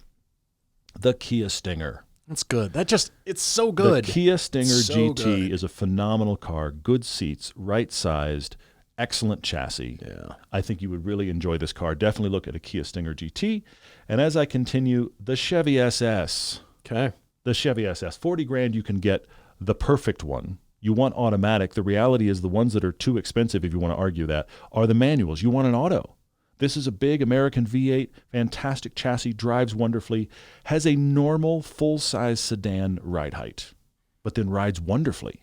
The Kia Stinger. That's good. It's so good. The Kia Stinger GT is a phenomenal car. Good seats, right-sized, excellent chassis. Yeah. I think you would really enjoy this car. Definitely look at a Kia Stinger GT. And as I continue, the Chevy SS. Okay. The Chevy SS. $40,000, you can get the perfect one. You want automatic. The reality is the ones that are too expensive, if you want to argue that, are the manuals. You want an auto. This is a big American V8, fantastic chassis, drives wonderfully, has a normal full-size sedan ride height, but then rides wonderfully.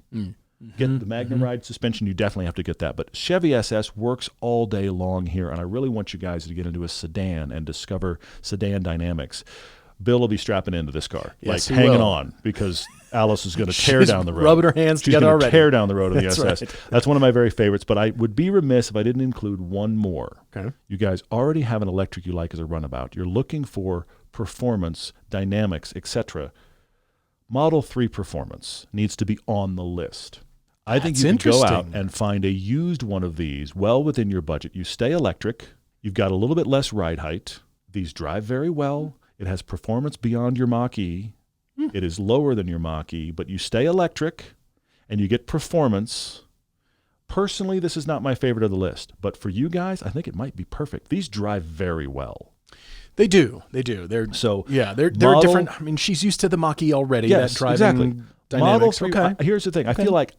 Get the Magnum Ride suspension, you definitely have to get that. But Chevy SS works all day long here, and I really want you guys to get into a sedan and discover sedan dynamics. Bill will be strapping into this car, hanging on, because Alice is going to tear down the road. Rubbing her hands together already. She's going to tear down the road in the SS. Right. That's one of my very favorites, but I would be remiss if I didn't include one more. Okay. You guys already have an electric you like as a runabout. You're looking for performance, dynamics, etc. Model 3 Performance needs to be on the list. I think you can go out and find a used one of these well within your budget. You stay electric. You've got a little bit less ride height. These drive very well. It has performance beyond your Mach-E. It is lower than your Mach-E, but you stay electric and you get performance. Personally, this is not my favorite of the list, but for you guys, I think it might be perfect. These drive very well. They do. They're different. I mean, she's used to the Mach-E already. Yes, that driving exactly. Dynamics. Model 3, here's the thing. I feel like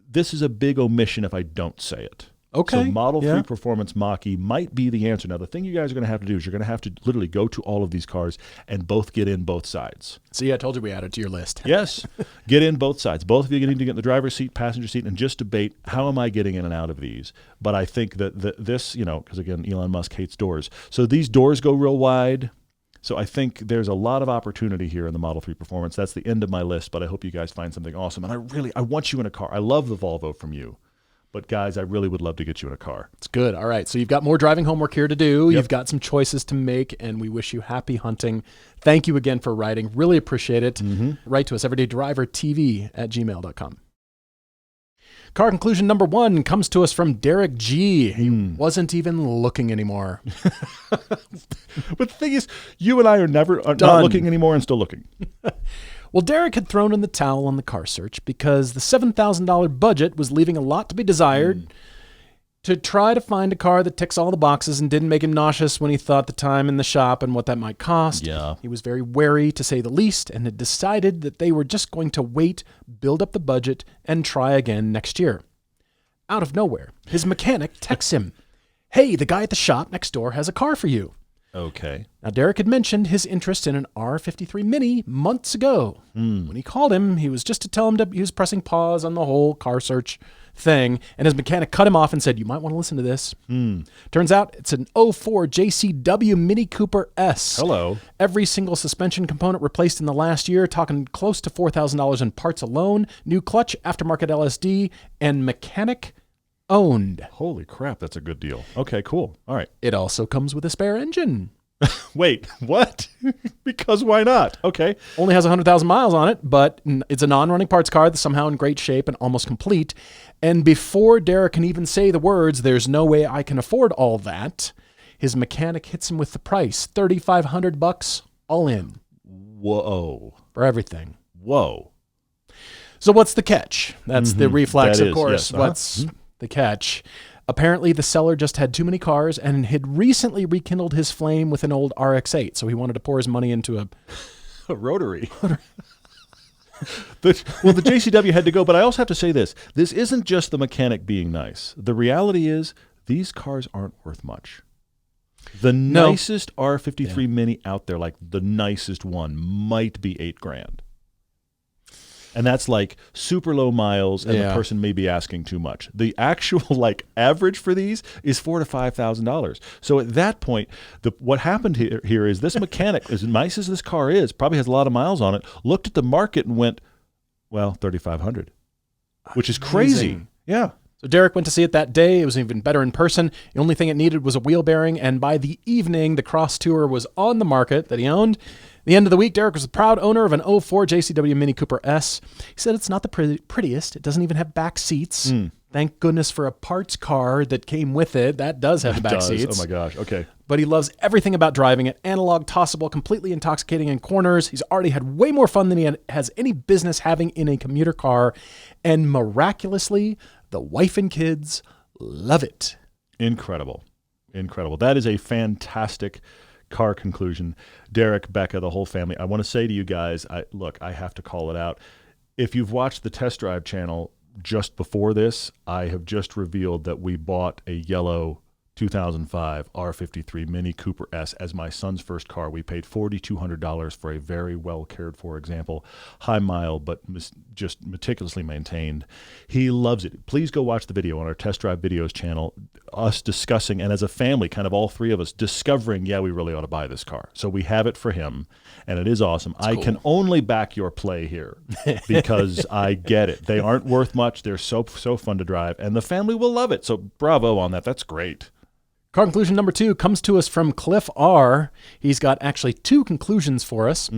this is a big omission if I don't say it. Okay. So Model 3 Performance Mach-E might be the answer. Now, the thing you guys are going to have to do is you're going to have to literally go to all of these cars and both get in both sides. See, I told you we added to your list. Yes. Get in both sides. Both of you need to get in the driver's seat, passenger seat, and just debate how am I getting in and out of these. But I think that this, because again, Elon Musk hates doors. So these doors go real wide. So I think there's a lot of opportunity here in the Model 3 Performance. That's the end of my list, but I hope you guys find something awesome. And I want you in a car. I love the Volvo from you. But, guys, I really would love to get you in a car. It's good. All right. So you've got more driving homework here to do. Yep. You've got some choices to make, and we wish you happy hunting. Thank you again for writing. Really appreciate it. Write to us, everydaydrivertv@gmail.com. Car conclusion number 1 comes to us from Derek G. He wasn't even looking anymore. But the thing is, you and I are not looking anymore and still looking. Well, Derek had thrown in the towel on the car search because the $7,000 budget was leaving a lot to be desired. to try to find a car that ticks all the boxes and didn't make him nauseous when he thought the time in the shop and what that might cost. Yeah. He was very wary, to say the least, and had decided that they were just going to wait, build up the budget, and try again next year. Out of nowhere, his mechanic texts him, "Hey, the guy at the shop next door has a car for you." Okay. Now, Derek had mentioned his interest in an R53 Mini months ago. When he called him, he was just to tell him he was pressing pause on the whole car search thing, and his mechanic cut him off and said, "You might want to listen to this." Turns out it's an 04 JCW Mini Cooper S. Hello. Every single suspension component replaced in the last year, talking close to $4,000 in parts alone, new clutch, aftermarket LSD, and mechanic owned. Holy crap, that's a good deal. Okay, cool. All right. It also comes with a spare engine. Wait, what? Because why not? Okay. Only has 100,000 miles on it, but it's a non-running parts car that's somehow in great shape and almost complete. And before Derek can even say the words, "There's no way I can afford all that," his mechanic hits him with the price, $3,500 all in. Whoa. For everything. Whoa. So what's the catch? That's the reflex, That of is, course. yes. What's the catch? Apparently, the seller just had too many cars and had recently rekindled his flame with an old RX-8, so he wanted to pour his money into a rotary. The JCW had to go, but I also have to say this. This isn't just the mechanic being nice. The reality is these cars aren't worth much. The nicest R53 Mini out there, like the nicest one, might be $8,000. And that's like super low miles, and the person may be asking too much. The actual like average for these is $4,000 to $5,000. So at that point, what happened here is this mechanic, as nice as this car is, probably has a lot of miles on it, looked at the market and went, well, $3,500, which is crazy. Yeah. So Derek went to see it that day. It was even better in person. The only thing it needed was a wheel bearing, and by the evening, the Cross Tour was on the market that he owned. The end of the week, Derek was the proud owner of an 04 JCW Mini Cooper S. He said it's not the prettiest. It doesn't even have back seats. Thank goodness for a parts car that came with it. That does have back seats. Oh my gosh. Okay. But he loves everything about driving it. Analog, tossable, completely intoxicating in corners. He's already had way more fun than he has any business having in a commuter car. And miraculously, the wife and kids love it. Incredible. Incredible. That is a fantastic car conclusion. Derek, Becca, the whole family. I want to say to you guys, I have to call it out. If you've watched the Test Drive channel just before this, I have just revealed that we bought a yellow 2005 R53 Mini Cooper S as my son's first car. We paid $4,200 for a very well cared for example, high mile, but just meticulously maintained. He loves it. Please go watch the video on our Test Drive Videos channel, us discussing, and as a family, kind of all three of us discovering, yeah, we really ought to buy this car. So we have it for him, and it is awesome. I can only back your play here because I get it. They aren't worth much. They're so fun to drive, and the family will love it. So bravo on that. That's great. Car conclusion number 2 comes to us from Cliff R. He's got actually 2 conclusions for us.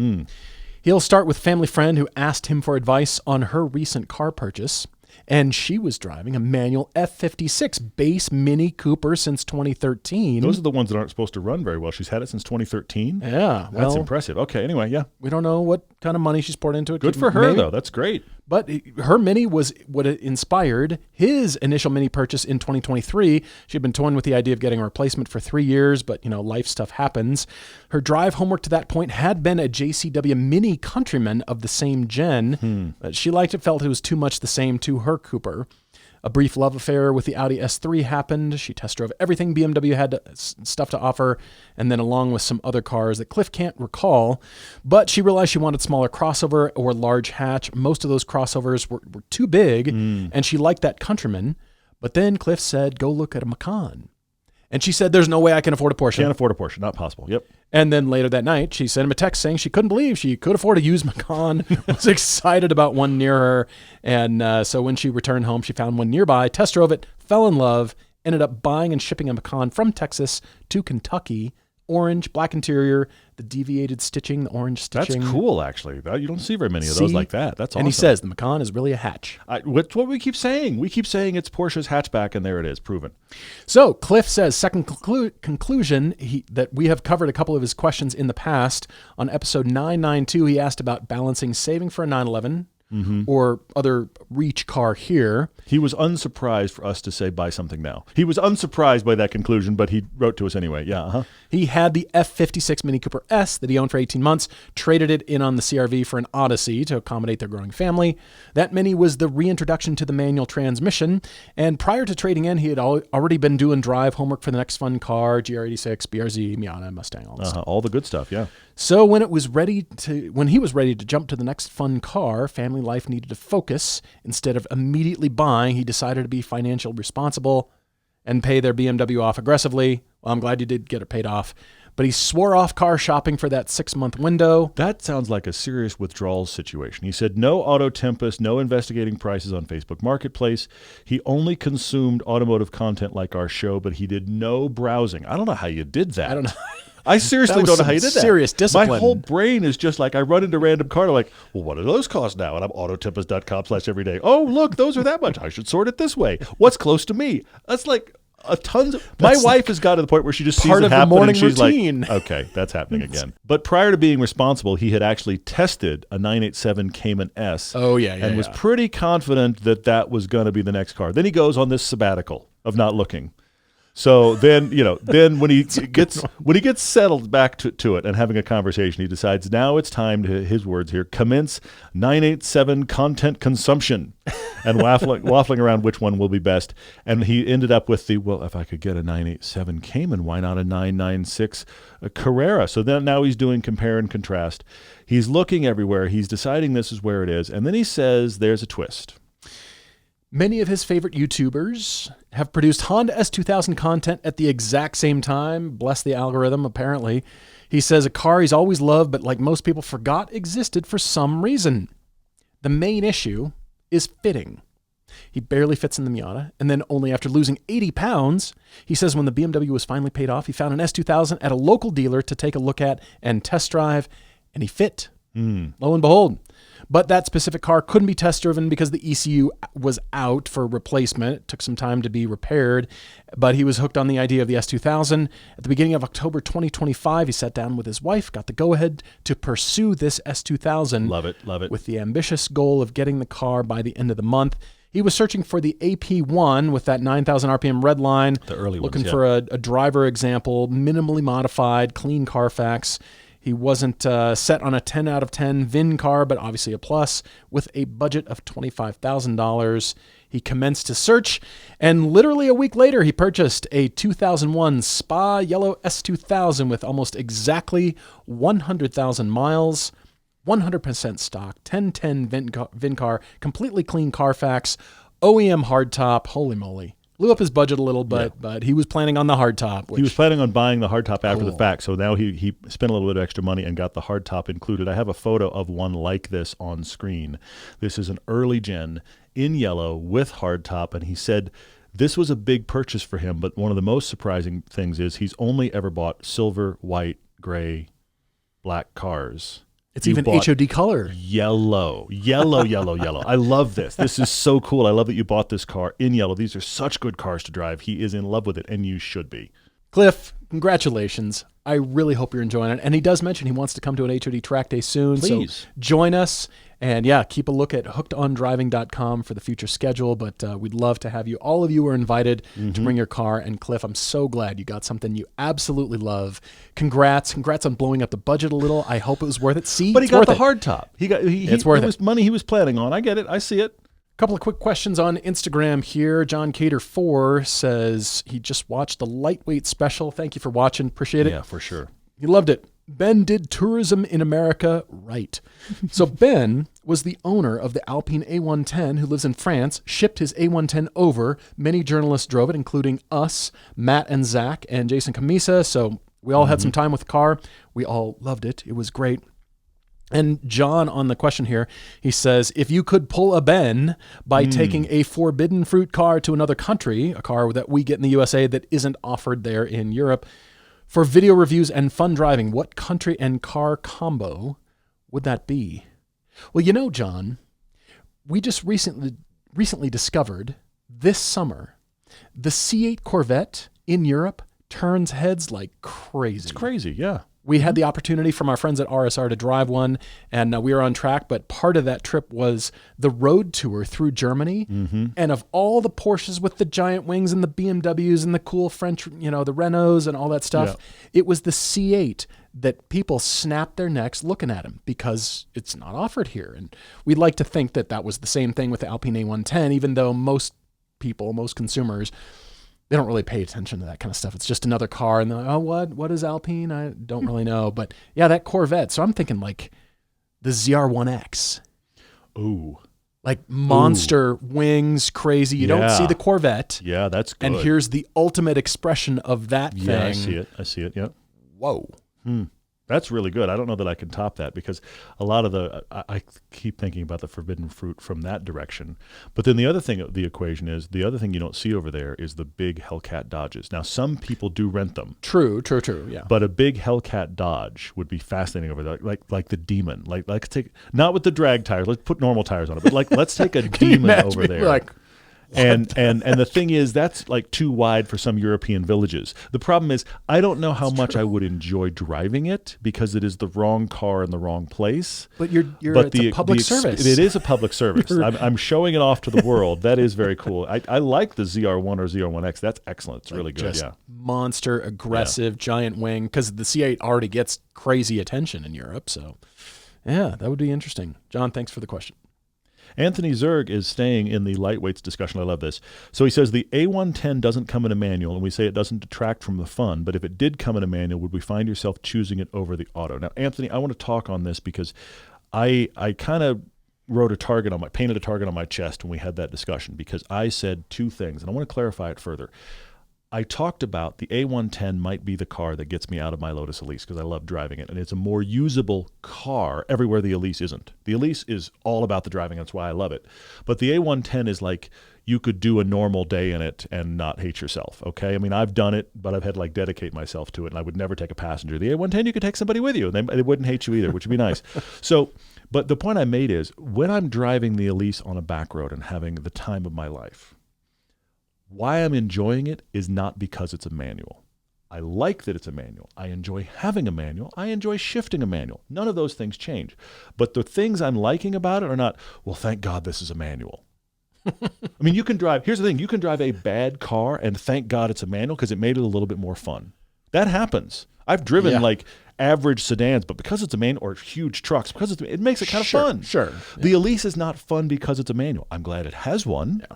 He'll start with family friend who asked him for advice on her recent car purchase. And she was driving a manual F56 base Mini Cooper since 2013. Those are the ones that aren't supposed to run very well. She's had it since 2013? Yeah. That's impressive. Okay, anyway, yeah. We don't know what kind of money she's poured into it. Good for her, though. That's great. But her Mini was what inspired his initial Mini purchase in 2023. She had been toying with the idea of getting a replacement for 3 years, but, life stuff happens. Her drive homework to that point had been a JCW Mini Countryman of the same gen. She liked it, felt it was too much the same to her Cooper. A brief love affair with the Audi S3 happened. She test drove everything BMW had stuff to offer, and then along with some other cars that Cliff can't recall. But she realized she wanted smaller crossover or large hatch. Most of those crossovers were too big, and she liked that Countryman. But then Cliff said, go look at a Macan. And she said, there's no way I can afford a Porsche. Can't afford a Porsche. Not possible. Yep. And then later that night, she sent him a text saying she couldn't believe she could afford a used Macan, was excited about one near her. And so when she returned home, she found one nearby, test drove it, fell in love, ended up buying and shipping a Macan from Texas to Kentucky. Orange, black interior, the deviated stitching, the orange stitching. That's cool, actually. You don't see very many of those like that. That's awesome. And he says the Macan is really a hatch. What's what we keep saying. We keep saying it's Porsche's hatchback, and there it is, proven. So Cliff says, second conclusion, that we have covered a couple of his questions in the past. On episode 992, he asked about balancing saving for a 911 or other reach car here. He was unsurprised for us to say buy something now. He was unsurprised by that conclusion, but he wrote to us anyway. Yeah. He had the F56 Mini Cooper S that he owned for 18 months, traded it in on the CRV for an Odyssey to accommodate their growing family. That Mini was the reintroduction to the manual transmission, and prior to trading in, he had already been doing drive homework for the next fun car, GR86, BRZ, Miata, Mustang, all this stuff. All the good stuff, yeah. So when he was ready to jump to the next fun car, family life needed to focus. Instead of immediately buying, he decided to be financially responsible and pay their BMW off aggressively. Well, I'm glad you did get it paid off. But he swore off car shopping for that 6-month window. That sounds like a serious withdrawal situation. He said no Auto Tempest, no investigating prices on Facebook Marketplace. He only consumed automotive content like our show, but he did no browsing. I don't know how you did that. I don't know. I seriously don't know how you did that. Serious discipline. My whole brain is just like, I run into random car, like, well, what do those cost now? And I'm autotempest.com/everyday. Oh, look, those are that much. I should sort it this way. What's close to me? That's like a tons of. My wife has got to the point where she just sees it happen and she's routine. Like, okay, that's happening again. But prior to being responsible, he had actually tested a 987 Cayman S. Oh, yeah. And was pretty confident that that was going to be the next car. Then he goes on this sabbatical of not looking. So then, when he gets settled back to it and having a conversation, he decides now it's time to, his words here, commence 987 content consumption and waffling around which one will be best. And he ended up with if I could get a 987 Cayman, why not a 996 Carrera? So then now he's doing compare and contrast. He's looking everywhere. He's deciding this is where it is. And then he says there's a twist. Many of his favorite YouTubers have produced Honda S2000 content at the exact same time. Bless the algorithm, apparently. He says a car he's always loved, but like most people forgot existed for some reason. The main issue is fitting. He barely fits in the Miata, and then only after losing 80 pounds, he says when the BMW was finally paid off, he found an S2000 at a local dealer to take a look at and test drive, and he fit. Lo and behold. But that specific car couldn't be test driven because the ECU was out for replacement. It took some time to be repaired, but he was hooked on the idea of the S2000. At the beginning of October 2025, he sat down with his wife, got the go-ahead to pursue this S2000. Love it. With the ambitious goal of getting the car by the end of the month. He was searching for the AP1 with that 9,000 RPM red line. The early ones, looking for a driver example, minimally modified, clean Carfax. He wasn't set on a 10 out of 10 VIN car, but obviously a plus. With a budget of $25,000, he commenced his search, and literally a week later, he purchased a 2001 Spa Yellow S2000 with almost exactly 100,000 miles, 100% stock, 1010 VIN car, completely clean Carfax, OEM hardtop. Holy moly. Blew up his budget a little, but he was planning on the hardtop. He was planning on buying the hardtop after the fact, so now he spent a little bit of extra money and got the hardtop included. I have a photo of one like this on screen. This is an early gen in yellow with hardtop, and he said this was a big purchase for him, but one of the most surprising things is he's only ever bought silver, white, gray, black cars. It's even HOD color. Yellow. I love this. This is so cool. I love that you bought this car in yellow. These are such good cars to drive. He is in love with it, and you should be. Cliff, congratulations. I really hope you're enjoying it. And he does mention he wants to come to an HOD track day soon. Please. So join us. And yeah, keep a look at hookedondriving.com for the future schedule. But we'd love to have you. All of you are invited to bring your car. And Cliff, I'm so glad you got something you absolutely love. Congrats on blowing up the budget a little. I hope it was worth it. See, but he got the hardtop. It's worth it. It was money he was planning on. I get it. I see it. Couple of quick questions on Instagram here. John Cater 4 says he just watched the Lightweight special. Thank you for watching. Appreciate it. Yeah, for sure. He loved it. Ben did tourism in America right. So Ben was the owner of the Alpine A110 who lives in France, shipped his A110 over. Many journalists drove it, including us, Matt and Zach, and Jason Camisa. So we all had some time with the car. We all loved it. It was great. And John, on the question here, he says, if you could pull a Ben by taking a forbidden fruit car to another country, a car that we get in the USA that isn't offered there in Europe, for video reviews and fun driving, what country and car combo would that be? Well, you know, John, we just recently discovered this summer the C8 Corvette in Europe turns heads like crazy. It's crazy, yeah. We had the opportunity from our friends at RSR to drive one, and we were on track, but part of that trip was the road tour through Germany. Mm-hmm. And of all the Porsches with the giant wings and the BMWs and the cool French, the Renaults and all that stuff, it was the C8 that people snapped their necks looking at him because it's not offered here. And we'd like to think that that was the same thing with the Alpine A110, even though most people, most consumers, they don't really pay attention to that kind of stuff. It's just another car, and they're like, oh, what is Alpine? I don't really know. But yeah, that Corvette. So I'm thinking like the ZR1X. Ooh. Like monster wings, crazy. You don't see the Corvette. Yeah, that's good. And here's the ultimate expression of that thing. Yeah, I see it, yeah. Whoa. That's really good. I don't know that I can top that because a lot of I keep thinking about the forbidden fruit from that direction. But then the other thing of the equation is, the other thing you don't see over there is the big Hellcat Dodges. Now, some people do rent them. True, yeah. But a big Hellcat Dodge would be fascinating over there, like the Demon. Like take, not with the drag tires. Let's put normal tires on it. But let's take a Demon over there. Like, and the thing is, that's like too wide for some European villages. The problem is, I don't know how much I would enjoy driving it because it is the wrong car in the wrong place. But it's a public service. It is a public service. I'm showing it off to the world. That is very cool. I like the ZR1 or ZR1X. That's excellent. It's really good. Just monster, aggressive, giant wing, because the C8 already gets crazy attention in Europe. So, yeah, that would be interesting. John, thanks for the question. Anthony Zerg is staying in the lightweights discussion. I love this. So he says the A110 doesn't come in a manual, and we say it doesn't detract from the fun, but if it did come in a manual, would we find yourself choosing it over the auto? Now, Anthony, I want to talk on this because I kind of painted a target on my chest when we had that discussion, because I said two things, and I want to clarify it further. I talked about the A110 might be the car that gets me out of my Lotus Elise because I love driving it, and it's a more usable car everywhere the Elise isn't. The Elise is all about the driving, that's why I love it. But the A110 is like you could do a normal day in it and not hate yourself, okay? I mean, I've done it, but I've had to like dedicate myself to it, and I would never take a passenger. The A110, you could take somebody with you, and they wouldn't hate you either, which would be nice. So, but the point I made is, when I'm driving the Elise on a back road and having the time of my life, why I'm enjoying it is not because it's a manual. I like that it's a manual. I enjoy having a manual. I enjoy shifting a manual. None of those things change. But the things I'm liking about it are not, well, thank God this is a manual. I mean, here's the thing, you can drive a bad car and thank God it's a manual because it made it a little bit more fun. That happens. I've driven like average sedans, but because it's a manual, or huge trucks, because it makes it kind of fun. Sure. The Elise is not fun because it's a manual. I'm glad it has one. Yeah.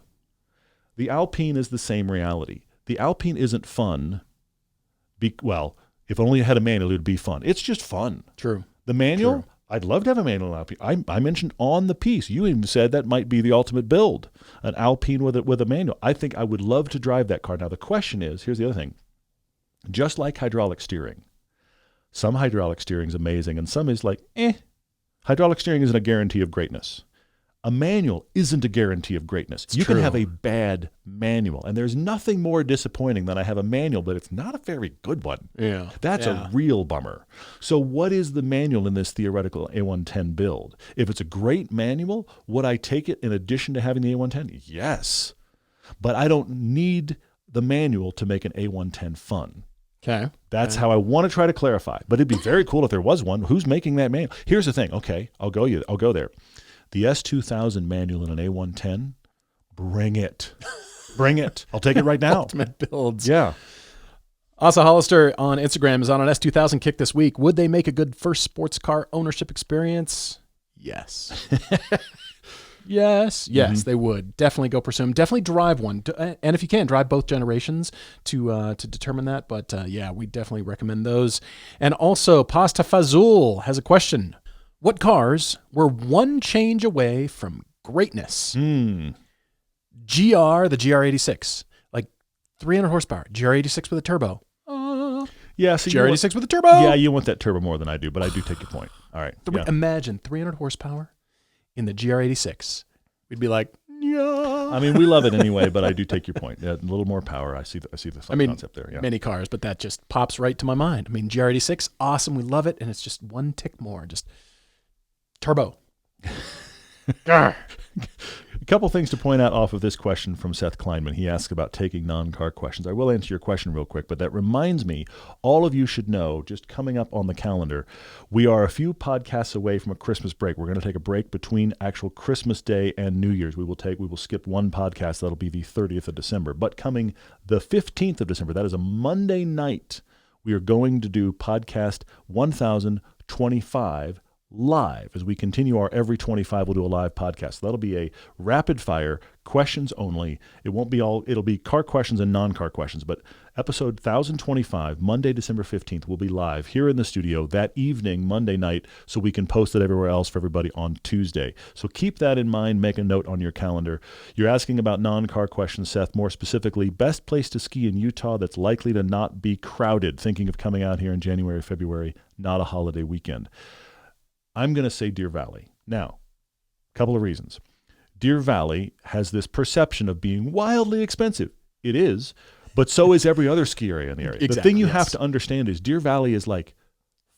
The Alpine is the same reality. The Alpine isn't fun. If only it had a manual, it would be fun. It's just fun. True. The manual, I'd love to have a manual Alpine. I mentioned on the piece, you even said that might be the ultimate build, an Alpine with a manual. I think I would love to drive that car. Now, the question is, here's the other thing. Just like hydraulic steering, some hydraulic steering is amazing, and some is like, Hydraulic steering isn't a guarantee of greatness. A manual isn't a guarantee of greatness. You can have a bad manual, and there's nothing more disappointing than I have a manual, but it's not a very good one. Yeah. That's a real bummer. So what is the manual in this theoretical A110 build? If it's a great manual, would I take it in addition to having the A110? Yes. But I don't need the manual to make an A110 fun. Okay. That's how I want to try to clarify. But it'd be very cool if there was one. Who's making that manual? Here's the thing. Okay, I'll go there. The S2000 manual in an A110, bring it. Bring it. I'll take it right now. Ultimate builds. Yeah. Asa Hollister on Instagram is on an S2000 kick this week. Would they make a good first sports car ownership experience? Yes. Yes, they would. Definitely go pursue them. Definitely drive one. And if you can, drive both generations to determine that. But we definitely recommend those. And also, Pasta Fazul has a question. What cars were one change away from greatness? The GR86, like 300 horsepower. GR86 with a turbo. Yeah, so GR86 with a turbo. Yeah, you want that turbo more than I do, but I do take your point. All right. Imagine 300 horsepower in the GR86. We'd be like, yeah. I mean, we love it anyway, but I do take your point. Yeah, a little more power. I see the concept there. Yeah. Many cars, but that just pops right to my mind. I mean, GR86, awesome. We love it, and it's just one tick more. Just turbo. couple things to point out off of this question from Seth Kleinman. He asked about taking non-car questions. I will answer your question real quick, but that reminds me, all of you should know, just coming up on the calendar, we are a few podcasts away from a Christmas break. We're going to take a break between actual Christmas Day and New Year's. We will skip one podcast. That'll be the 30th of December. But coming the 15th of December, that is a Monday night, we are going to do podcast 1025 live. As we continue our every 25, we'll do a live podcast. So that'll be a rapid fire, questions only. It'll be car questions and non-car questions, but episode 1025, Monday, December 15th, will be live here in the studio that evening, Monday night, so we can post it everywhere else for everybody on Tuesday. So keep that in mind. Make a note on your calendar. You're asking about non-car questions, Seth, more specifically, best place to ski in Utah that's likely to not be crowded, thinking of coming out here in January, February, not a holiday weekend. I'm going to say Deer Valley. Now, a couple of reasons. Deer Valley has this perception of being wildly expensive. It is, but so is every other ski area in the area. Exactly, the thing you have to understand is Deer Valley is like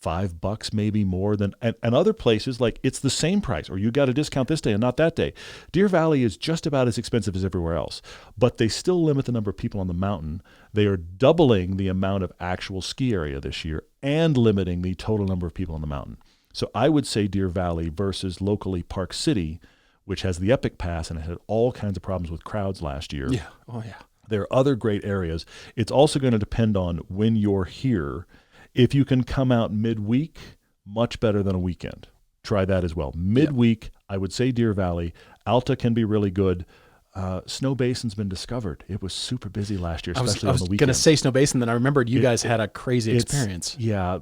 $5 maybe more than, and other places, like it's the same price, or you got a discount this day and not that day. Deer Valley is just about as expensive as everywhere else, but they still limit the number of people on the mountain. They are doubling the amount of actual ski area this year and limiting the total number of people on the mountain. So I would say Deer Valley versus locally Park City, which has the Epic Pass and it had all kinds of problems with crowds last year. Yeah. Oh, yeah. There are other great areas. It's also going to depend on when you're here. If you can come out midweek, much better than a weekend. Try that as well. Midweek, I would say Deer Valley. Alta can be really good. Snow Basin's been discovered. It was super busy last year, especially on the weekends. I was going to say Snow Basin, then I remembered you guys had a crazy experience. Yeah.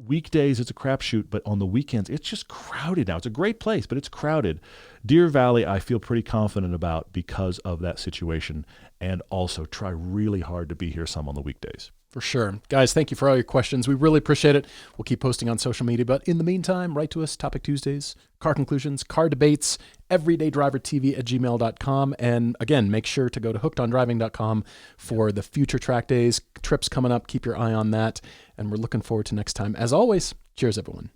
Weekdays, it's a crapshoot, but on the weekends, it's just crowded now. It's a great place, but it's crowded. Deer Valley, I feel pretty confident about because of that situation, and also try really hard to be here some on the weekdays. For sure. Guys, thank you for all your questions. We really appreciate it. We'll keep posting on social media, but in the meantime, write to us, Topic Tuesdays, car conclusions, car debates, everydaydrivertv@gmail.com. And again, make sure to go to hookedondriving.com for the future track days, trips coming up. Keep your eye on that. And we're looking forward to next time. As always, cheers, everyone.